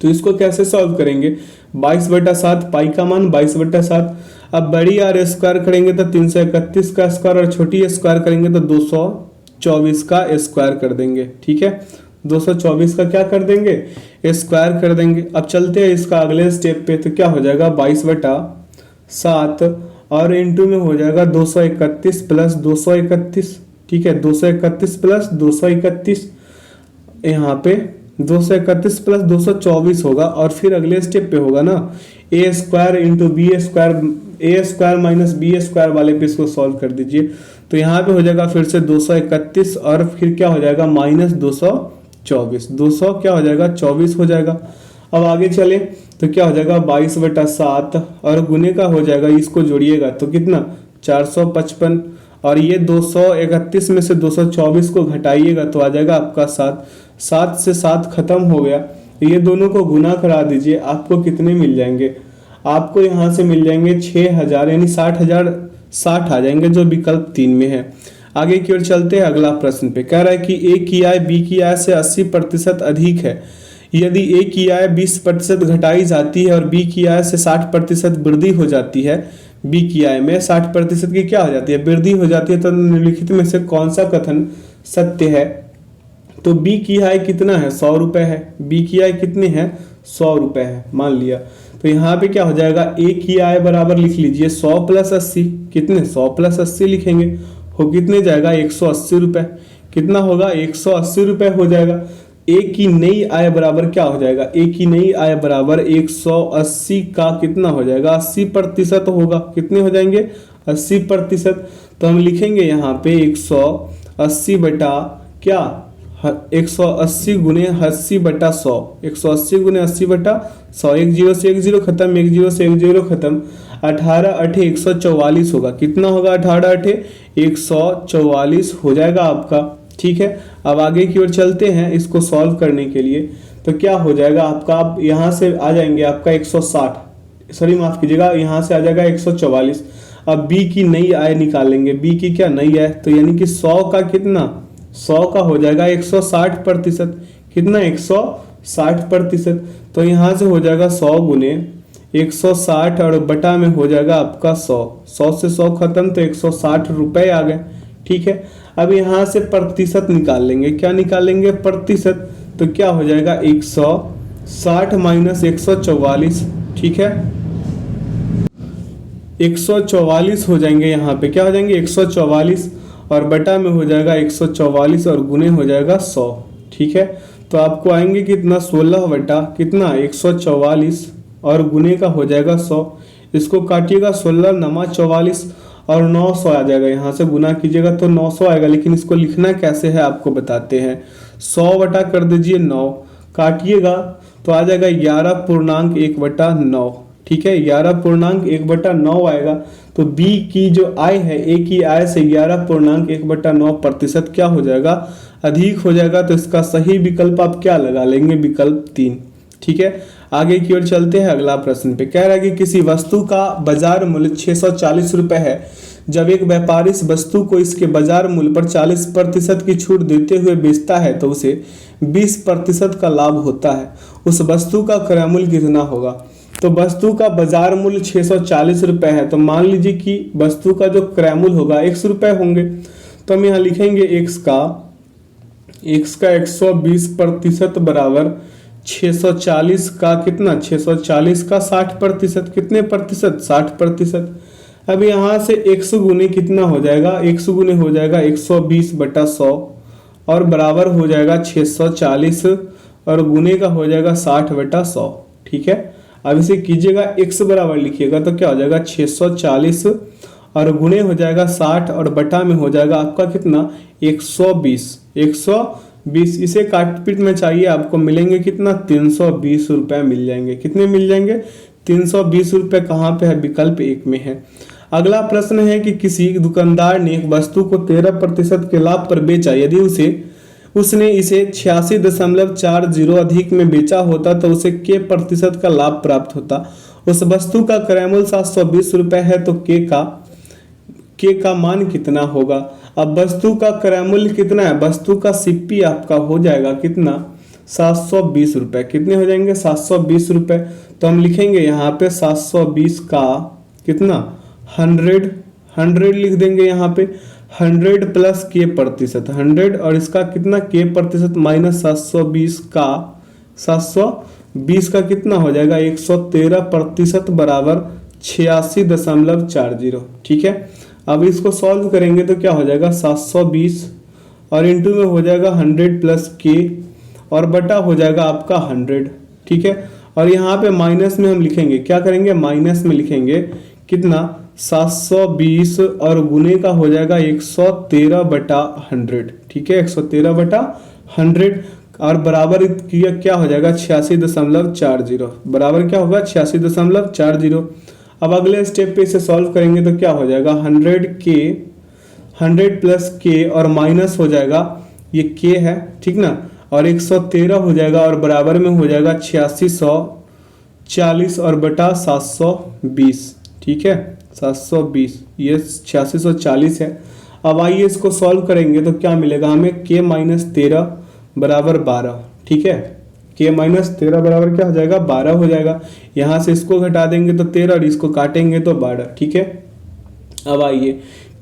तो इसको कैसे सॉल्व करेंगे, 22/7, पाई का मान 22/7। अब बड़ी आर स्क्वायर करेंगे तो 331 का स्क्वायर और छोटी स्क्वायर करेंगे तो 224 का स्क्वायर कर देंगे। ठीक है, 224 का क्या कर देंगे, स्क्वायर कर देंगे। अब चलते हैं इसका अगले स्टेप पे, तो क्या हो जाएगा 22/7 और इंटू में हो जाएगा 231 प्लस 231। ठीक है, 231 प्लस 231, यहाँ पे 231 प्लस 224 होगा और फिर अगले स्टेप पे होगा ना ए स्क्वायर इंटू बी स्क्वायर, ए स्क्वायर माइनस बी स्क्वायर वाले पे इसको सॉल्व कर दीजिए। तो यहाँ पे हो जाएगा फिर से 231 और फिर क्या हो जाएगा माइनस 224, 200 क्या हो जाएगा 24 हो जाएगा। अब आगे चले तो क्या हो जाएगा 22/7 और गुने का हो जाएगा, इसको जोड़िएगा तो कितना 455 और ये 231 में से 224 को घटाइएगा तो आ जाएगा आपका 7। 7 से 7 खत्म हो गया, ये दोनों को गुना करा दीजिए, आपको कितने मिल जाएंगे, आपको यहाँ से मिल जाएंगे 6000 यानी 60 आ जाएंगे जो विकल्प 3 में है। आगे की ओर चलते हैं अगला प्रश्न पे, कह रहा है कि ए की आय बी की आय से 80% अधिक है। यदि ए की आय 20% घटाई जाती है और बी की आय से 60% वृद्धि हो जाती है, बी की आय में 60% की क्या हो जाती है, वृद्धि हो जाती है, तो निम्नलिखित में से कौन सा कथन सत्य है। तो बी की आय कितना है 100 रुपए है, बी की आय कितनी है 100 रुपए है मान लिया। तो यहाँ पे क्या हो जाएगा ए की आय बराबर लिख लीजिए 100 प्लस 80, कितने 100 प्लस 80 लिखेंगे, हो कितने जाएगा 180 रुपए, कितना होगा 180 रुपए हो जाएगा। ए की नई आय बराबर क्या हो जाएगा, ए की नई आय बराबर 180 का कितना हो जाएगा 80% होगा, कितने हो जाएंगे 80%। तो हम लिखेंगे यहाँ पे 180 बटा क्या 180 गुने 80/100, 180 गुने 80/100, 1 0 से 1 0 खत्म, 1 0 से 1 0 खत्म, 18 8 144 होगा, कितना होगा 18 8 144 हो जाएगा आपका। ठीक है, अब आगे की ओर चलते हैं इसको सॉल्व करने के लिए। तो क्या हो जाएगा आपका, आप यहाँ से आ जाएंगे आपका 160, सॉरी माफ कीजिएगा, यहाँ से आ जाएगा 144। अब बी की नई आय निकालेंगे, बी की क्या नई आय, तो यानी कि 100 का कितना 100 का हो जाएगा 160%, कितना 160%। तो यहाँ से हो जाएगा 100 गुने 160 और बटा में हो जाएगा आपका 100, 100 से 100 खत्म तो 160 रुपए आ गए। ठीक है, अब यहाँ से प्रतिशत निकाल लेंगे, क्या निकालेंगे प्रतिशत, तो क्या हो जाएगा 160 माइनस 144। ठीक है, 144 हो जाएंगे, यहाँ पे क्या हो जाएंगे 144 और बटा में हो जाएगा 144 और गुने हो जाएगा 100। ठीक है, तो आपको आएंगे कितना 16 बटा कितना 144 और गुने का हो जाएगा 100, इसको काटिएगा 16 नमा 44 और 900 आ जाएगा, यहाँ से गुना कीजिएगा तो 900 आएगा। लेकिन इसको लिखना कैसे है आपको बताते हैं, 100 बटा कर दीजिए 9, काटिएगा तो आ जाएगा 11.1/9। ठीक है, 11.1/9 आएगा। तो बी की जो आय है ए की आय से 11.1/9% क्या हो जाएगा अधिक हो जाएगा। तो इसका सही विकल्प आप क्या लगा लेंगे, विकल्प 3। ठीक है, आगे की ओर चलते हैं अगला प्रश्न पे, कह रहा है कि किसी वस्तु का बाजार मूल्य 640 रुपए है। जब एक व्यापारी इस वस्तु को इसके बाजार मूल्य पर 40% की छूट देते हुए बेचता है तो उसे 20% का लाभ होता है। उस वस्तु का क्रय मूल्य कितना होगा। तो वस्तु का बाजार मूल्य 640 रुपए है, तो मान लीजिए कि वस्तु का जो क्रय मूल्य होगा 100 रुपए होंगे। तो हम यहाँ लिखेंगे x का 120% बराबर 640 का कितना 640 का 60%, कितने प्रतिशत 60%। अब यहाँ से 100 गुने कितना हो जाएगा, 100 गुने हो जाएगा 120/100 और बराबर हो जाएगा 640 और गुने का हो जाएगा 60/100। ठीक है, अब इसे कीजिएगा x बराबर लिखिएगा तो क्या हो जाएगा 640 और गुने हो जाएगा 60 और बटा में हो जाएगा आपका कितना 120 20, इसे काटपीट में चाहिए आपको, मिलेंगे कितना 320 रुपए मिल जाएंगे। कितने मिल जाएंगे 320 रुपए। कहाँ पे है, विकल्प 1 में है। अगला प्रश्न है कि किसी दुकानदार ने एक वस्तु को 13% के लाभ पर बेचा, यदि उसने इसे 86.40 अधिक में बेचा होता तो उसे के प्रतिशत का लाभ प्राप्त होता। उस वस्तु का क्रय मूल्य 720 रुपए है तो के का मान कितना होगा। अब वस्तु का क्रय मूल्य कितना है, वस्तु का सीपी आपका हो जाएगा कितना 720 रुपए। कितने हो जाएंगे 720 रुपए। तो हम लिखेंगे यहाँ पे 720 का कितना 100 लिख देंगे यहाँ पे 100 प्लस के प्रतिशत 100 और इसका कितना के प्रतिशत माइनस 720 का कितना हो जाएगा 113% बराबर 86.40। ठीक है। अब इसको सॉल्व करेंगे तो क्या हो जाएगा 720 और इंटू में हो जाएगा 100 प्लस के और बटा हो जाएगा आपका 100। ठीक है। और यहाँ पे माइनस में हम लिखेंगे, क्या करेंगे माइनस में लिखेंगे कितना 720 और गुने का हो जाएगा 113/100। ठीक है 113/100 और बराबर क्या हो जाएगा 86.40 बराबर क्या होगा 86.40। अब अगले स्टेप पे इसे सॉल्व करेंगे तो क्या हो जाएगा 100 प्लस के और माइनस हो जाएगा ये के है ठीक ना और 113 हो जाएगा और बराबर में हो जाएगा 8640 और बटा 720। ठीक है 720 ये 8640 है। अब आइए इसको सॉल्व करेंगे तो क्या मिलेगा हमें के माइनस 13 बराबर 12। ठीक है के माइनस 13 बराबर क्या हो जाएगा 12 हो जाएगा। यहाँ से इसको घटा देंगे तो 13 और इसको काटेंगे तो 12। ठीक है। अब आइए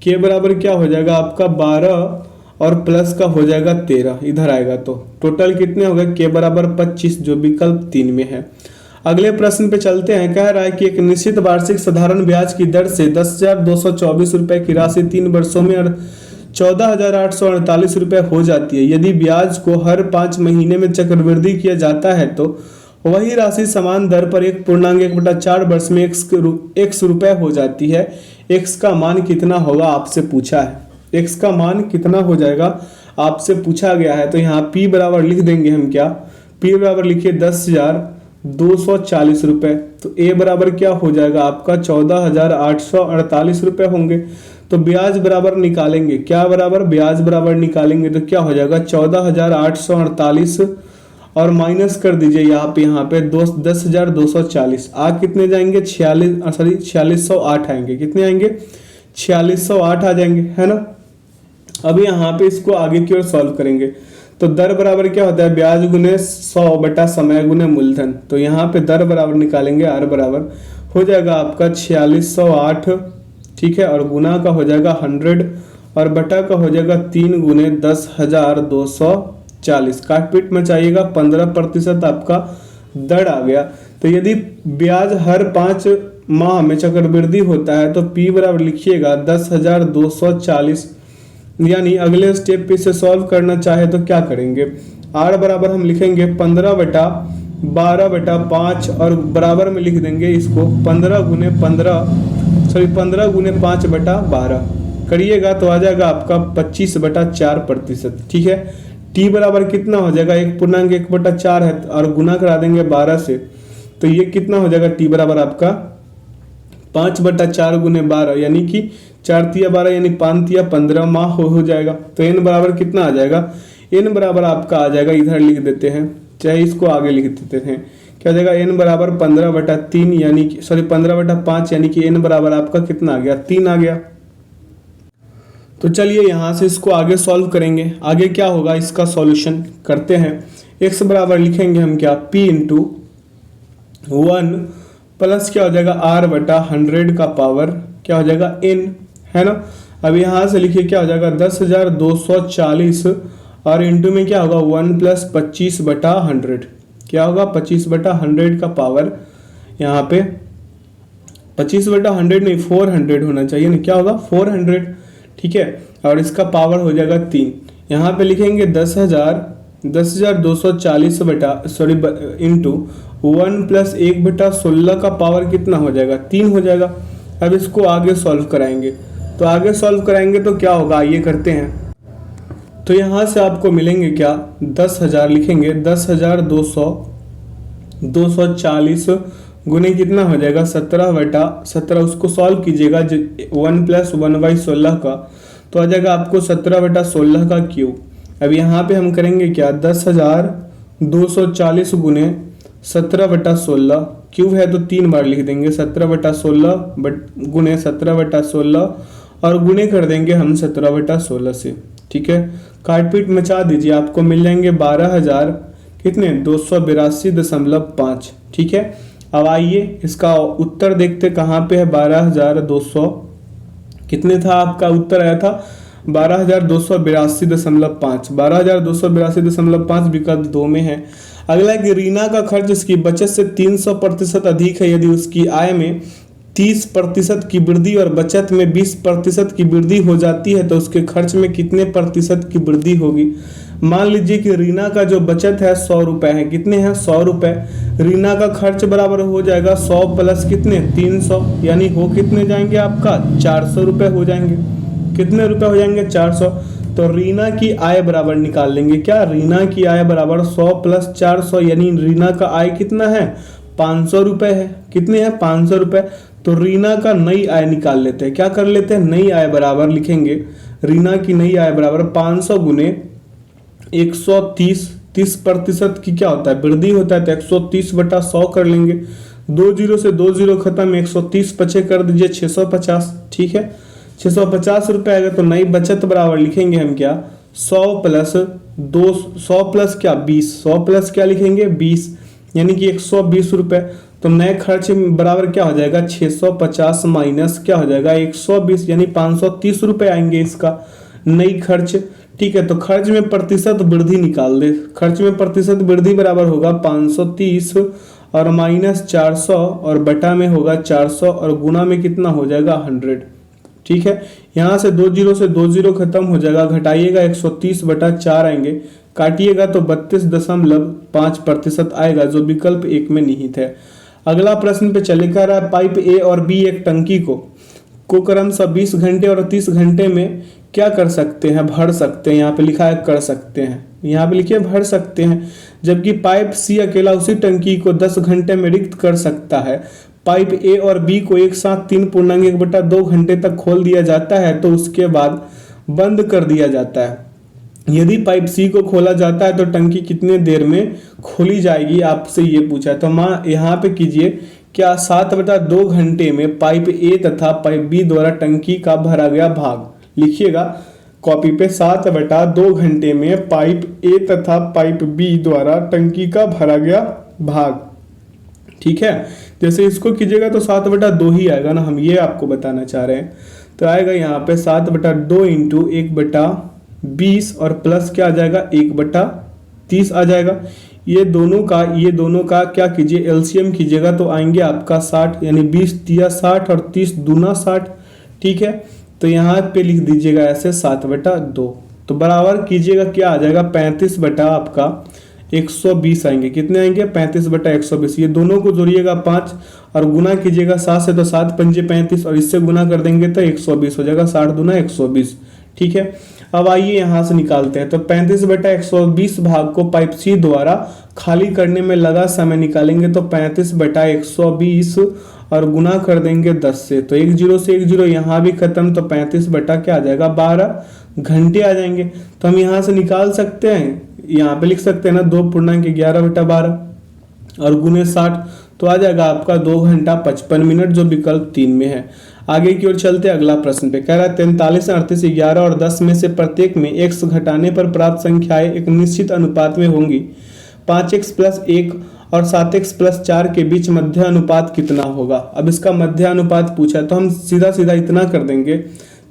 के बराबर क्या हो जाएगा आपका 12 और प्लस का हो जाएगा 13 इधर आएगा तो टोटल कितने हो गए के बराबर 25 जो विकल्प 3 में है। अगले प्रश्न पे चलते हैं। कह रहा है कि एक निश्चित वार्षिक साधारण ब्याज की दर से 10,224 रुपए की राशि 3 वर्षों में 14,848 रुपए हो जाती है। यदि ब्याज को हर 5 महीने में चक्रवृद्धि किया जाता है तो वही राशि समान दर पर 1.1/4 वर्ष में x रुपए हो जाती है। x का मान कितना होगा आपसे पूछा है। x का मान कितना हो जाएगा आपसे पूछा गया है। तो यहाँ p बराबर लिख देंगे हम क्या p बराबर लिखिए 10,240 रुपए। तो a बराबर क्या हो जाएगा आपका 14,848 रुपए होंगे। तो ब्याज बराबर निकालेंगे क्या बराबर ब्याज बराबर निकालेंगे तो क्या हो जाएगा 14,848 और माइनस कर दीजिए यहाँ पे 10,240 आ कितने जाएंगे 4608 आएंगे। कितने आएंगे 4608 आ जाएंगे है ना। अब यहाँ पे इसको आगे की ओर सॉल्व करेंगे तो दर बराबर क्या होता है ब्याज गुने 100 बटा समय गुने मूलधन। तो यहाँ पे दर बराबर निकालेंगे आर बराबर हो जाएगा आपका 4608। ठीक है और गुना का हो जाएगा 100 और बटा का हो जाएगा 3 गुने 10,240। काटपीट में चाहिएगा 15% आपका दर आ गया। तो यदि ब्याज हर 5 माह में चक्रवृद्धि होता है तो p बराबर लिखिएगा 10,240। यानी अगले स्टेप पे इसे सॉल्व करना चाहे तो क्या करेंगे r बराबर हम लिखेंगे 15/12/5 और बराबर में लिख देंगे इसको 15 गुने 5/12 करिएगा तो आ जाएगा आपका 25/4%। ठीक है। t बराबर कितना हो जाएगा 1.1/4 है और गुना करा देंगे 12 से तो ये कितना हो जाएगा t बराबर आपका 5/4 गुने 12 यानी कि 4 तिया 12 यानी 5 तिया 15 माह हो जाएगा। तो n बराबर कितना आ जाएगा n बराबर आपका आ जाएगा इधर लिख देते हैं चाहे इसको आगे लिख देते हैं क्या हो जाएगा n बराबर 15/3 यानी कि 15/5 यानी कि n बराबर आपका कितना आ गया 3 आ गया। तो चलिए यहाँ से इसको आगे सॉल्व करेंगे। आगे क्या होगा इसका सॉल्यूशन करते हैं। x बराबर लिखेंगे हम क्या p इंटू 1 प्लस क्या हो जाएगा r/100 का पावर क्या हो जाएगा n है ना। अब यहाँ से लिखिए क्या हो जाएगा 10,240 और इंटू में क्या होगा 1 प्लस 25/100 क्या होगा 25/100 का पावर यहाँ पे 25/100 नहीं 400 होना चाहिए ना क्या होगा 400। ठीक है और इसका पावर हो जाएगा 3। यहाँ पे लिखेंगे 10,240 इंटू 1 प्लस 1/16 का पावर कितना हो जाएगा 3 हो जाएगा। अब इसको आगे सॉल्व कराएंगे तो आगे सॉल्व कराएंगे तो क्या होगा आइए करते हैं। तो यहाँ से आपको मिलेंगे क्या, 10,000 लिखेंगे, 10,240 गुने कितना हो जाएगा 17/17, उसको सॉल्व कीजिएगा 1 + 1/16 का, तो आ जाएगा आपको 17/16 का क्यूब। अब यहाँ पे हम करेंगे क्या, 10,240 गुने 17/16, क्यूब है तो 3 बार लिख देंगे, 17/16 गुने 17/16 और गुने कर देंगे हम 17/16 से। ठीक है, काट पीट मचा दीजिए, आपको मिल जाएंगे 12,000 कितने 282.5। ठीक है, अब आइए इसका उत्तर देखते कहाँ पे है, 12,200 कितने था आपका उत्तर आया था 12,282.5, 12,282.5 विकल्प 2 में है। अगला कि रीना का खर्च उसकी बचत से 300% अधिक है, यदि उसकी आय में 30% की वृद्धि और बचत में 20% की वृद्धि हो जाती है तो उसके खर्च में कितने प्रतिशत की वृद्धि होगी। मान लीजिए कि रीना का जो बचत है 100 रुपए है, कितने हैं 100 रुपए, रीना का खर्च बराबर हो जाएगा 100 प्लस कितने 300, यानी हो कितने जाएंगे आपका 400 रुपए हो जाएंगे। कितने रुपए हो जाएंगे 400, तो रीना की आय बराबर निकाल लेंगे क्या, रीना की आय बराबर 100 + 400, यानी रीना का आय कितना है 500 रुपए है, कितने हैं 500 रुपए। तो रीना का नई आय निकाल लेते हैं, क्या कर लेते हैं, नई आय बराबर लिखेंगे, रीना की नई आय बराबर 500 गुने 130, 30% की क्या होता है वृद्धि होता है, तो 130/100 कर लेंगे, 2 जीरो से 2 जीरो खत्म, 130 पचे कर दीजिए 650। ठीक है, 650 रुपए आएगा, तो नई बचत बराबर लिखेंगे हम क्या 100 + 2, 100 प्लस क्या 20, 100 प्लस क्या लिखेंगे 20, यानी कि 120 रुपए। तो नए खर्च बराबर क्या हो जाएगा 650 माइनस क्या हो जाएगा 120, यानी 530 रुपए आएंगे इसका नई खर्च। ठीक है, तो खर्च में प्रतिशत वृद्धि निकाल दे, खर्च में प्रतिशत वृद्धि बराबर होगा 530 और माइनस 400 और बटा में होगा 400 और गुना में कितना हो जाएगा 100। ठीक है, यहाँ से 2 जीरो से 2 जीरो खत्म हो जाएगा, घटाइएगा 130/4 आएंगे, काटिएगा तो 32.5% आएगा, जो विकल्प 1 में निहित है। अगला प्रश्न पे चले, कह रहा है पाइप ए और बी एक टंकी को क्रमशः 20 घंटे और 30 घंटे में क्या कर सकते हैं, भर सकते हैं, यहाँ पे लिखा है कर सकते हैं, यहाँ पे लिखिए भर सकते हैं, जबकि पाइप सी अकेला उसी टंकी को 10 घंटे में रिक्त कर सकता है। पाइप ए और बी को एक साथ 3.1/2 घंटे तक खोल दिया जाता है तो उसके बाद बंद कर दिया जाता है। यदि पाइप सी को खोला जाता है तो टंकी कितने देर में खोली जाएगी, आपसे ये पूछा है। तो माँ यहाँ पे कीजिए क्या 7/2 घंटे में पाइप ए तथा पाइप बी द्वारा टंकी का भरा गया भाग, लिखिएगा कॉपी पे 7/2 घंटे में पाइप ए तथा पाइप बी द्वारा टंकी का भरा गया भाग। ठीक है, जैसे इसको कीजिएगा तो 7/2 ही आएगा ना, हम ये आपको बताना चाह रहे हैं। तो आएगा यहाँ पे 7/2 इंटू 1/20 और प्लस क्या आ जाएगा 1/30 आ जाएगा। ये दोनों का क्या कीजिए एलसीएम कीजिएगा तो आएंगे आपका 60, यानी 20 तिया 60 और 30 दूना 60। ठीक है, तो यहाँ पे लिख दीजिएगा ऐसे 7/2, तो बराबर कीजिएगा क्या आ जाएगा 35/120 आएंगे, कितने आएंगे 35/120। ये दोनों को जोड़िएगा 5 और गुना कीजिएगा 7 से, तो 7 पंजे 35 और इससे गुना कर देंगे तो 120 हो जाएगा, 60 दूना 120। ठीक है, अब आइए यहाँ से निकालते हैं, तो 35/120 भाग को पाइप सी द्वारा खाली करने में लगा समय निकालेंगे, तो 35/120 और गुना कर देंगे 10 से, तो 1 जीरो से 1 जीरो यहाँ भी खत्म, तो 35 बटा क्या आ जाएगा 12 घंटे आ जाएंगे। तो हम यहाँ से निकाल सकते हैं, यहाँ पे लिख सकते हैं ना 2.11/12 और गुने 60, तो आ जाएगा आपका 2 घंटा 55 मिनट, जो विकल्प 3 में है। आगे की ओर चलते हैं अगला प्रश्न पे, कह रहा है 43, 38, 11 और 10 में से प्रत्येक में x घटाने पर प्राप्त संख्याएं एक निश्चित अनुपात में होंगी। 5x + 1 और 7x + 4 के बीच मध्य अनुपात कितना होगा। अब इसका मध्य अनुपात पूछा है तो हम सीधा सीधा इतना कर देंगे,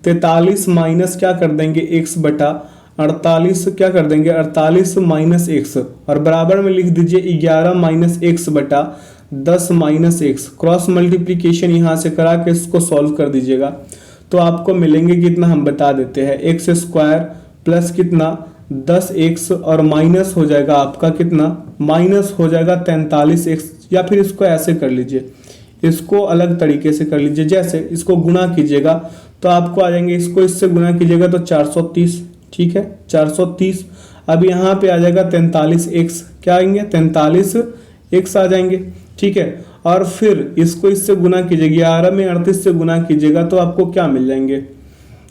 43 माइनस क्या कर देंगे x/48 क्या कर देंगे 48 माइनस x और बराबर में लिख दीजिए 11 minus x/10 minus x। Cross multiplication यहाँ से करा के इसको सॉल्व कर दीजिएगा तो आपको मिलेंगे कितना, हम बता देते हैं x² प्लस कितना 10x और माइनस हो जाएगा आपका कितना, माइनस हो जाएगा 43x। या फिर इसको ऐसे कर लीजिए, इसको अलग तरीके से कर लीजिए, जैसे इसको गुना कीजिएगा तो आपको आ जाएंगे, इसको इससे गुना कीजिएगा तो 430, ठीक है 430। अब यहाँ पे आ जाएगा 43x, क्या आएंगे 43x आ जाएंगे, ठीक है। और फिर इसको इससे गुना कीजिएगा, 11 में 38 से गुना कीजिएगा तो आपको क्या मिल जाएंगे,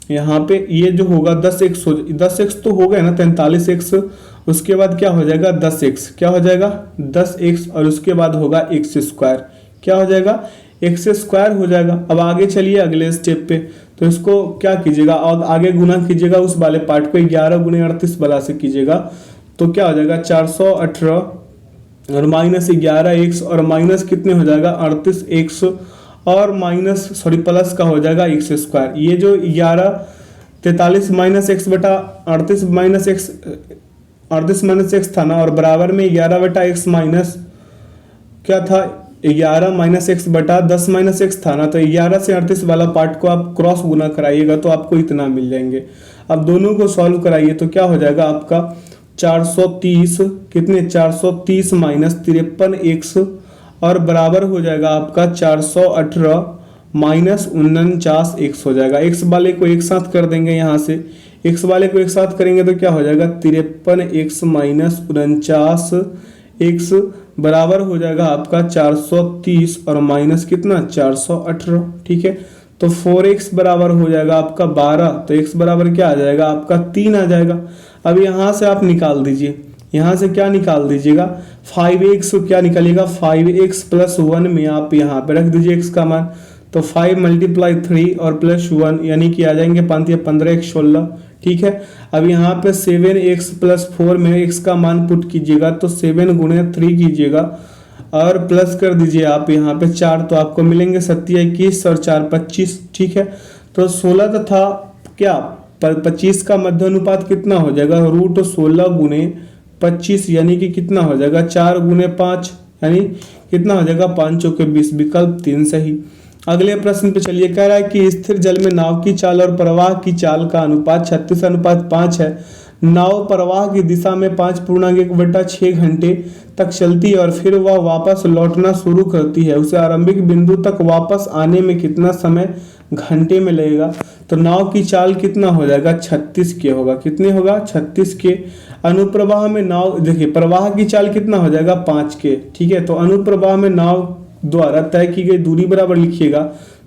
यहाँ पे ये जो होगा 10x तो हो गया ना 43x, उसके बाद क्या हो जाएगा 10x, क्या हो जाएगा 10x, और उसके बाद होगा x स्क्वायर, क्या हो जाएगा x स्क्वायर हो जाएगा। अब आगे चलिए अगले स्टेप पे, तो इसको क्या कीजिएगा और आगे गुना कीजिएगा उस वाले पार्ट को 11 गुने 38 वाला से कीजिएगा, तो क्या हो जाएगा 418 और माइनस 11x और माइनस कितने हो जाएगा 38x और माइनस प्लस का हो जाएगा x स्क्वायर। ये जो 43 माइनस एक्स बटा 38 माइनस एक्स था ना, और बराबर में 11 बटा एक्स माइनस क्या था 11 माइनस एक्स बटा 10 माइनस एक्स था ना, तो 11 से 38 वाला पार्ट को आप क्रॉस गुना कराइएगा तो आपको इतना मिल जाएंगे। अब दोनों को सॉल्व कराइए तो क्या हो जाएगा आपका 430 कितने 430 माइनस 53x और बराबर हो जाएगा आपका 418 माइनस 49x हो जाएगा। x वाले को एक साथ कर देंगे, यहाँ से x वाले को एक साथ करेंगे तो क्या हो जाएगा 53x माइनस 49x बराबर हो जाएगा आपका 430 और माइनस कितना 418, ठीक है। तो 4x बराबर हो जाएगा आपका 12, तो x बराबर क्या आ जाएगा आपका 3 आ जाएगा। अब यहाँ से आप निकाल दीजिए, यहाँ से क्या निकाल दीजिएगा 5x, क्या निकालिएगा 5x प्लस 1 में आप यहाँ पे रख दीजिए x का मान, तो 5 मल्टीप्लाई 3 और प्लस 1 यानी कि आ जाएंगे 15x 16, ठीक है। अब यहाँ पे 7x प्लस 4 में x का मान पुट कीजिएगा, तो 7 गुणे 3 कीजिएगा और प्लस कर दीजिए आप यहाँ पे 4, तो आपको मिलेंगे 21 और 4 25, ठीक है। तो 16 तथा क्या 25 का मध्य अनुपात कितना हो जाएगा √16 गुने 25 यानी कि कितना हो जाएगा 4 गुने 5 यानी कितना हो जाएगा 5 चौके 20, विकल्प 3 सही। अगले प्रश्न पे चलिए, कह रहा है कि स्थिर जल में नाव की चाल और प्रवाह की चाल का अनुपात 36:5 है। नाव प्रवाह की दिशा में 5.1/6 घंटे तक चलती है और फिर वह वापस लौटना शुरू करती है। उसे आरंभिक बिंदु तक वापस आने में कितना समय घंटे में लगेगा। तो नाव की चाल कितना हो जाएगा 36 के होगा, कितने होगा 36 के। अनुप्रवाह में नाव देखिए प्रवाह की चाल कितना हो जाएगा 5 के, ठीक है। तो अनुप्रवाह में नाव द्वारा तय की गई दूरी बराबर लिखिएगा,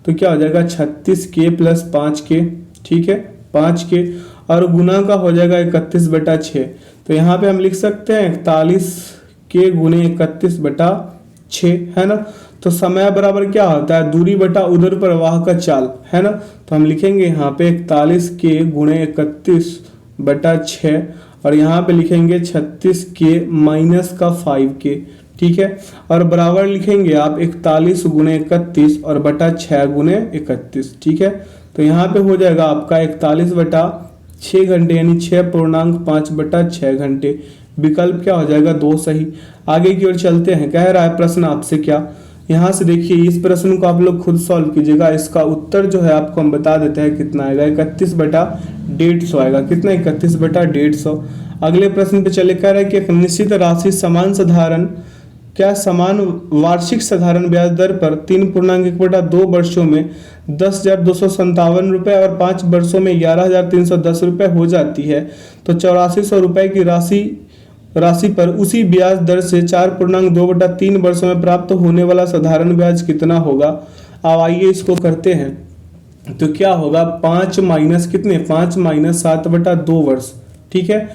तो क्या हो जाएगा 36 के प्लस 5 के, ठीक है 5 के, और गुना का हो जाएगा 31/6। तो यहाँ पे हम लिख सकते हैं 41 के गुने 31/6 है ना। तो समय बराबर क्या होता है दूरी बटा उदर प्रवाह का चाल है ना। तो हम लिखेंगे यहाँ पे 41 के गुणे 31/6 और यहाँ पे लिखेंगे 36 के माइनस का 5 के, ठीक है। और बराबर लिखेंगे आप 41 गुणे 31 और बटा 6 गुणे 31, ठीक है। तो यहाँ पे हो जाएगा आपका 41/6 घंटे यानी 6.5/6 घंटे, विकल्प क्या हो जाएगा 2 सही। आगे की ओर चलते हैं, कह रहा है प्रश्न आपसे क्या, यहाँ से देखिए इस प्रश्न को आप लोग खुद सॉल्व कीजिएगा। इसका उत्तर जो है आपको हम बता देते हैं कितना आएगा 31/150 आएगा, कितना 31/150। अगले प्रश्न पे चले, कह रहा है कि एक निश्चित राशि समान वार्षिक साधारण ब्याज दर पर 3.1/2 वर्षों में 10,257 रुपये और 5 वर्षों में 11,310 रुपये हो जाती है। तो 8400 रुपये की राशि पर उसी ब्याज दर से 4.2/3 वर्षों में प्राप्त होने वाला साधारण ब्याज कितना होगा। अब आइए इसको करते हैं। तो क्या होगा 5 माइनस कितने 5 माइनस 7/2 वर्ष, ठीक है।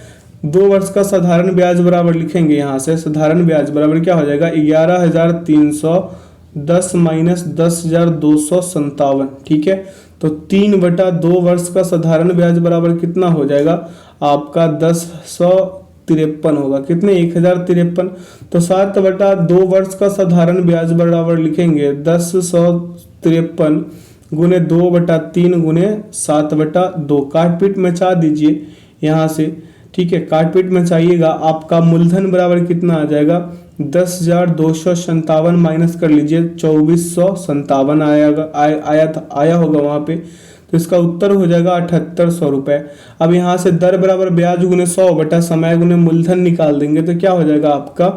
2 वर्ष का साधारण ब्याज बराबर लिखेंगे, यहाँ से साधारण ब्याज बराबर क्या हो जाएगा 11,310 माइनस 10,257, ठीक है। तो 3/2 वर्ष का साधारण ब्याज बराबर कितना हो जाएगा आपका 10,153 होगा, कितने 1,053। तो 7/2 वर्ष का साधारण ब्याज बराबर लिखेंगे 10,153 गुने 2/3 गुने 7/2। काट पीट मचा दीजिए यहाँ से, ठीक है। काट पीट में चाहिएगा, आपका मूलधन बराबर कितना आ जाएगा 10,257 माइनस कर लीजिए 2,457 आया होगा वहां पे। तो इसका उत्तर हो जाएगा 7,800 रुपये। अब यहाँ से दर बराबर ब्याज गुने 100 बटा समय गुने मूलधन निकाल देंगे, तो क्या हो जाएगा आपका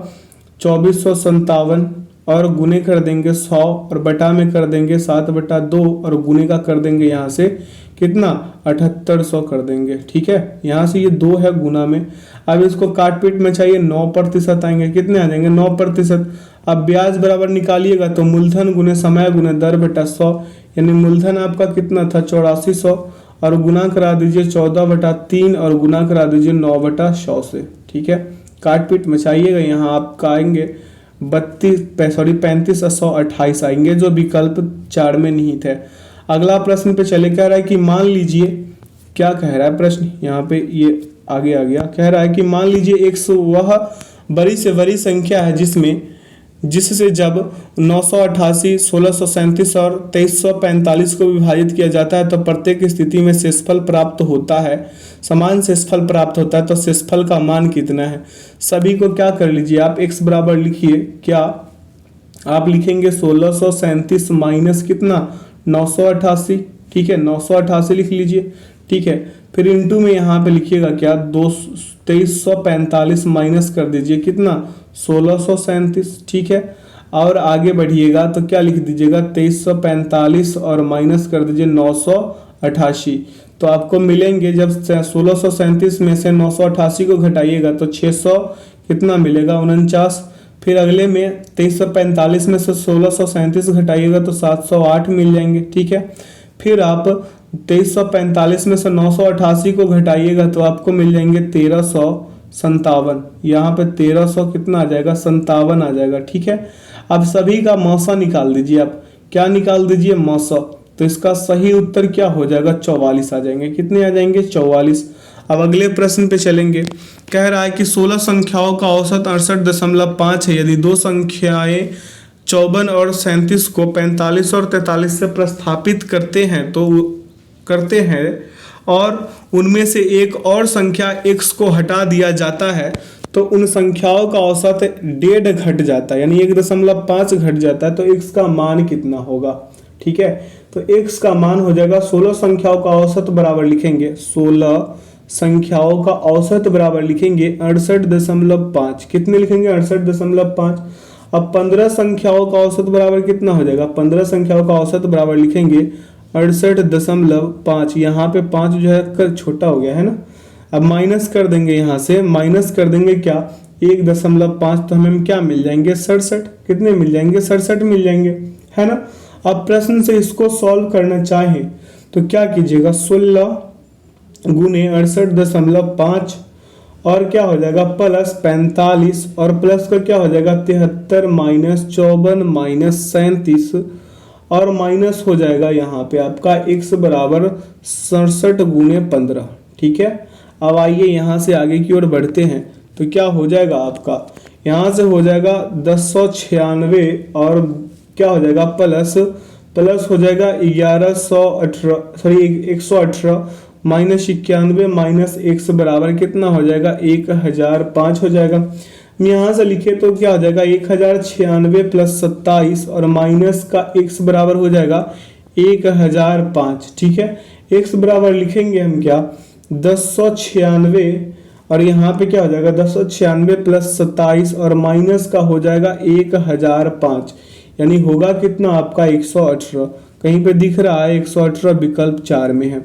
2,457 और गुने कर देंगे 100 और बटा में कर देंगे 7/2 और गुने का कर देंगे यहाँ से कितना 7800 कर देंगे। ठीक है, यहाँ से ये 2 है गुना में। अब इसको काट पीट में चाहिए 9% आएंगे, कितने आ जाएंगे 9%। अब ब्याज बराबर निकालिएगा तो मूलधन गुने समय गुने दर बटा 100, यानी मूलधन आपका कितना था 8400 और गुना करा दीजिए 14/3 और गुना करा दीजिए 9/100 से। ठीक है, काट पीट मचाइएगा, यहाँ आपका आएंगे 35,128 आएंगे जो विकल्प 4 में निहित है। अगला प्रश्न पे चले, कह रहा है कि मान लीजिए, क्या कह रहा है प्रश्न, यहाँ पे ये आगे आ गया। कह रहा है कि मान लीजिए x वह बड़ी से बड़ी संख्या है जिससे जब 988, 1637 और 2345 को विभाजित किया जाता है तो प्रत्येक स्थिति में शेषफल प्राप्त होता है, समान शेषफल प्राप्त होता है, तो शेषफल का मान कितना है। सभी को क्या कर लीजिए आप, x बराबर लिखिए, क्या आप लिखेंगे 1637 माइनस कितना 988। ठीक है, 988 लिख लीजिए। ठीक है, फिर इंटू में यहाँ पे लिखिएगा क्या 2345 माइनस कर दीजिए कितना 1637। ठीक है, और आगे बढ़िएगा तो क्या लिख दीजिएगा 2345 और माइनस कर दीजिए 988। तो आपको मिलेंगे, जब 1637 में से 988 को घटाइएगा तो 600 कितना मिलेगा 49। फिर अगले में 2345 में से 1637 घटाइएगा तो 708 मिल जाएंगे। ठीक है, फिर आप 2345 में से 988 को घटाइएगा तो आपको मिल जाएंगे 1357। यहाँ पे 1300 कितना आ जाएगा 57 आ जाएगा। ठीक है, अब सभी का मौसा निकाल दीजिए, आप क्या निकाल दीजिए मौसा, तो इसका सही उत्तर क्या हो जाएगा 44 आ जाएंगे। कितने आ जाएंगे 44। अब अगले प्रश्न पे चलेंगे। कह रहा है कि 16 संख्याओं का औसत 68.5 है। यदि दो संख्याएं 54 और 37 को 45 और 43 से प्रतिस्थापित करते हैं और उनमें से एक और संख्या x को हटा दिया जाता है तो उन संख्याओं का औसत 1.5 घट जाता है, यानी 1.5 घट जाता है, तो x का मान कितना होगा। ठीक है, तो x का मान हो जाएगा 16 संख्याओं का औसत बराबर लिखेंगे 16 संख्याओं का औसत बराबर लिखेंगे 68.5। कितने लिखेंगे 68.5। अब 15 संख्याओं का औसत बराबर कितना हो जाएगा, 15 संख्याओं का औसत बराबर लिखेंगे 68.5। यहाँ पे 5 जो है छोटा हो गया है ना, अब माइनस कर देंगे, यहाँ से माइनस कर देंगे क्या 1.5, तो हमें क्या मिल जाएंगे 67। कितने मिल जाएंगे 67 मिल जाएंगे, है ना। अब प्रश्न से इसको सॉल्व करना चाहें तो क्या कीजिएगा 16 गुने 68.5 और क्या हो जाएगा प्लस 45 और प्लस का क्या हो जाएगा 73 माइनस 54 माइनस 37 और माइनस हो जाएगा यहाँ पे आपका x बराबर 67 गुने 15। ठीक है, अब आइए यहाँ से आगे की ओर बढ़ते हैं तो क्या हो जाएगा आपका, यहाँ से हो जाएगा 1096 और क्या हो जाएगा प्लस हो जाएगा 118 माइनस 91 माइनस x बराबर कितना हो जाएगा 1005 हो जाएगा। यहाँ से लिखे तो क्या हो जाएगा 1096 प्लस 27 और माइनस का x बराबर हो जाएगा 1005। ठीक है, x बराबर लिखेंगे हम क्या 1096 और यहाँ पे क्या हो जाएगा 1096 प्लस 27 और माइनस का हो जाएगा 1005, यानी होगा कितना आपका 118। कहीं पे दिख रहा है 118 विकल्प 4 में है।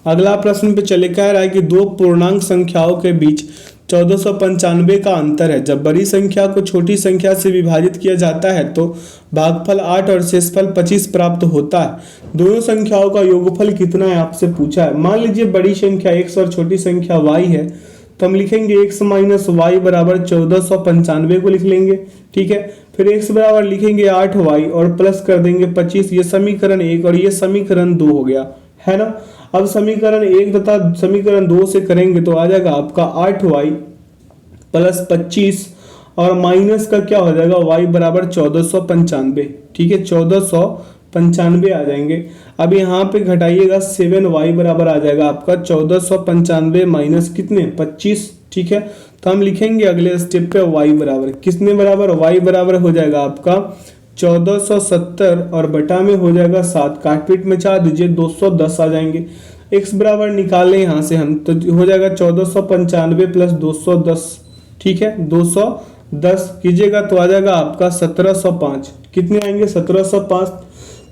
अगला प्रश्न पे चले, कह रहा है कि दो पूर्णांक संख्याओं के बीच 1495 का अंतर है। जब बड़ी संख्या को छोटी संख्या से विभाजित किया जाता है तो भागफल 8 और शेषफल 25 प्राप्त होता है। दोनों संख्याओं का योगफल कितना है आपसे पूछा है। मान लीजिए बड़ी संख्या x और छोटी संख्या y है तो हम लिखेंगे x माइनस वाई बराबर 1495 को लिख लेंगे। ठीक है, फिर x बराबर लिखेंगे 8y और प्लस कर देंगे 25। ये समीकरण 1 और ये समीकरण 2 हो गया, है ना। अब समीकरण 1 तथा समीकरण 2 से करेंगे तो आ जाएगा आपका 8y प्लस 25 और माइनस का क्या हो जाएगा y बराबर 1495। ठीक है, 1495 आ जाएंगे। अब यहाँ पे घटाइएगा 7y बराबर आ जाएगा आपका 1495 माइनस कितने 25। ठीक है, तो हम लिखेंगे अगले स्टेप पे y बराबर किसने बराबर, y बराबर हो जाएगा आपका 1470 और बटा में हो जाएगा 7। काट पीट में चाह दीजिए 210 आ जाएंगे। x बराबर निकालें यहाँ से हम तो हो जाएगा 1495 प्लस 210। ठीक है, 210 कीजिएगा तो आ जाएगा आपका 1705। कितने आएंगे 1705।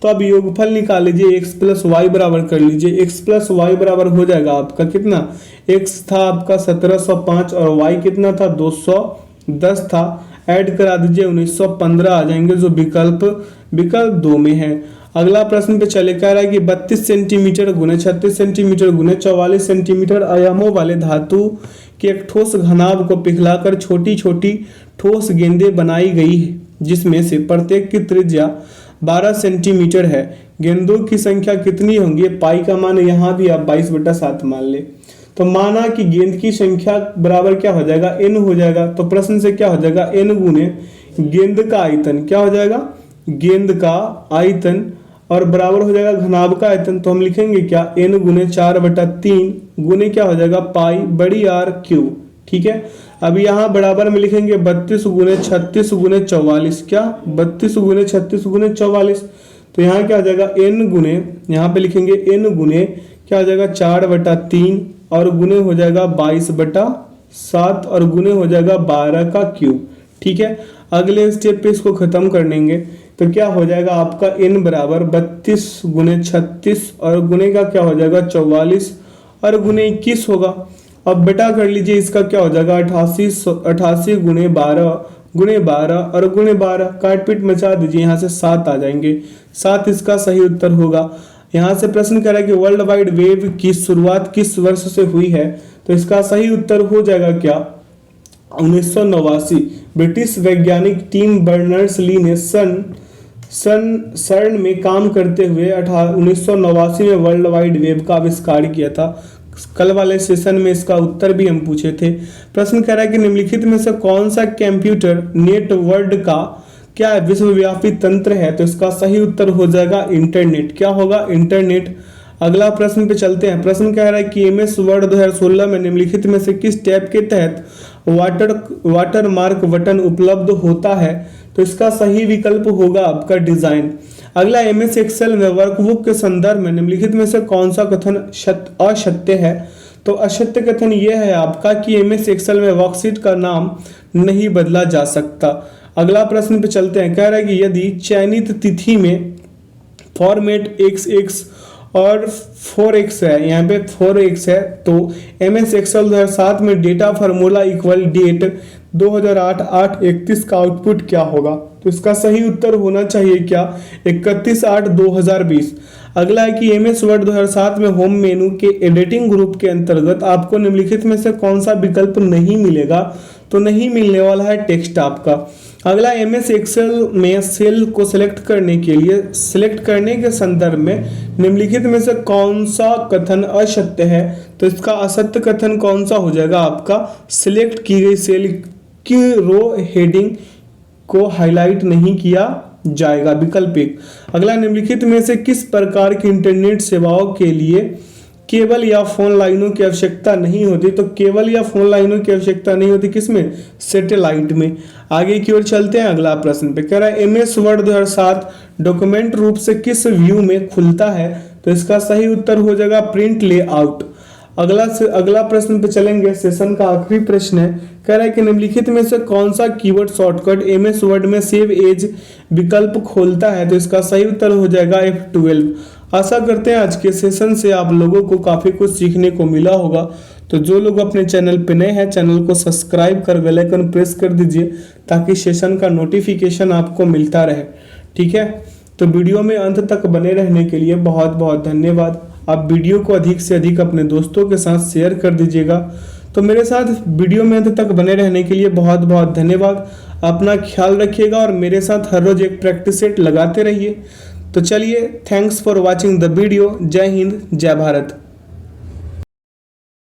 तो अब योगफल निकाल लीजिए, x प्लस वाई बराबर कर लीजिए। x प्लस वाई बराबर हो जाएगा आपका कितना, x था आपका 1705 और y कितना था 210 था, ऐड करा दीजिए 1915 आ जाएंगे, जो विकल्प 2 में है। अगला प्रश्न पे चले, कह रहा है कि 32 सेंटीमीटर गुने 36 सेंटीमीटर गुने 44 सेंटीमीटर आयामों वाले धातु के एक ठोस घनाभ को पिघलाकर छोटी छोटी ठोस गेंदें बनाई गई है, जिसमें से प्रत्येक की त्रिज्या 12 सेंटीमीटर है। गेंदों की संख्या कितनी होंगी? पाई का मान यहाँ भी आप 22/7 मान ले। तो माना कि गेंद की संख्या बराबर क्या हो जाएगा, n हो जाएगा। तो प्रश्न से क्या हो जाएगा, n गुने गेंद का आयतन, क्या हो जाएगा, गेंद का आयतन, और बराबर हो जाएगा घनाभ का आयतन। तो हम लिखेंगे क्या, n गुने 4/3 गुने क्या हो जाएगा, पाई बड़ी R क्यूब। ठीक है, अब यहाँ बराबर में लिखेंगे 32 गुने 36 गुने 44, क्या 32 गुने 36 गुने 44। तो यहाँ क्या हो जाएगा, n गुने, यहाँ पे लिखेंगे n गुने क्या हो जाएगा 4/3 और गुने हो जाएगा 22/7 और गुने हो जाएगा 12 का क्यूब। ठीक है, अगले स्टेप पे इसको खत्म कर लेंगे। तो क्या हो जाएगा आपका n बराबर 32 गुने 36 और गुने का क्या हो जाएगा 44 और गुने 21 होगा। अब बेटा कर लीजिए, इसका क्या हो जाएगा 88 गुने 12 और गुने 12, काट पीट मचा दीजिए, यहाँ से 7 आ जाएंगे, 7 इसका सही उत्तर होगा। यहाँ से प्रश्न कर रहा है कि वर्ल्ड वाइड वेब की शुरुआत किस वर्ष से हुई है? तो इसका सही उत्तर हो जाएगा क्या, 1989। ब्रिटिश वैज्ञानिक टिम बर्नर्स ली ने CERN में काम करते हुए 1989 में वर्ल्ड वाइड वेब का आविष्कार किया था। कल वाले सेशन में इसका उत्तर भी हम पूछे थे। प्रश्न कह रहा है कि निम्नलिखित में से कौन सा कंप्यूटर नेटवर्क का क्या विश्वव्यापी तंत्र है? तो इसका सही उत्तर हो जाएगा इंटरनेट। क्या होगा, इंटरनेट। अगला प्रश्न पे चलते हैं। प्रश्न कह रहा है कि MS वर्ड 2016 में निम्नलिखित में से किस टैब के तहत वाटर मार्क बटन उपलब्ध होता है? तो इसका सही विकल्प होगा आपका डिजाइन। अगला MS एक्सेल में वर्कबुक के संदर्भ में निम्नलिखित में से कौन सा कथन असत्य है? तो असत्य कथन यह है आपका कि MS एक्सेल में वर्कशीट का नाम नहीं बदला जा सकता। अगला प्रश्न पे चलते हैं। कह रहा है कि यदि चयनित तिथि में फॉर्मेट XX और 4x है, यहाँ पे 4x है, तो MS एक्सेल 2007 में डेटा फार्मूला इक्वल डेट 2008-8-31 का आउटपुट क्या होगा? तो इसका सही उत्तर होना चाहिए क्या, 31/8/2020। अगला है कि MS वर्ड 2007 में होम मेनू के एडिटिंग ग्रुप के अंतर्गत आपको निम्नलिखित में से कौन सा विकल्प नहीं मिलेगा? तो नहीं मिलने वाला है टेक्स्ट आपका। अगला MS एक्सेल में सेल को सिलेक्ट करने के संदर्भ में निम्नलिखित में से कौन सा कथन असत्य है? तो इसका असत्य कथन कौन सा हो जाएगा आपका, सिलेक्ट की गई सेल की रो हेडिंग को हाईलाइट नहीं किया जाएगा, विकल्प 1। अगला, निम्नलिखित में से किस प्रकार की इंटरनेट सेवाओं के लिए केबल या फोन लाइनों की आवश्यकता नहीं होती? तो केबल या फोन लाइनों की आवश्यकता नहीं होती किसमें, सैटेलाइट में। आगे की ओर चलते हैं। अगला प्रश्न पे कह रहा है MS वर्ड 2007 डॉक्यूमेंट रूप से किस व्यू में खुलता है? तो इसका सही उत्तर हो जाएगा प्रिंट लेआउट। अगला प्रश्न पे चलेंगे, सेशन का आखिरी प्रश्न है। कह रहा है कि निम्नलिखित में से कौन सा कीवर्ड शॉर्टकट MS वर्ड में सेव एज विकल्प खोलता है? तो इसका सही उत्तर हो जाएगा F12। आशा करते हैं आज के सेशन से आप लोगों को काफी कुछ सीखने को मिला होगा। तो जो लोग अपने चैनल पे नए हैं, चैनल को सब्सक्राइब कर बेल आइकन प्रेस कर दीजिए ताकि सेशन का नोटिफिकेशन आपको मिलता रहे। ठीक है, तो वीडियो में अंत तक बने रहने के लिए बहुत बहुत धन्यवाद। आप वीडियो को अधिक से अधिक अपने दोस्तों के साथ शेयर कर दीजिएगा। तो मेरे साथ वीडियो में अंत तक बने रहने के लिए बहुत बहुत धन्यवाद। अपना ख्याल रखिएगा और मेरे साथ हर रोज एक प्रैक्टिस सेट लगाते रहिए। तो चलिए, thanks for watching the video. जय हिंद, जय भारत।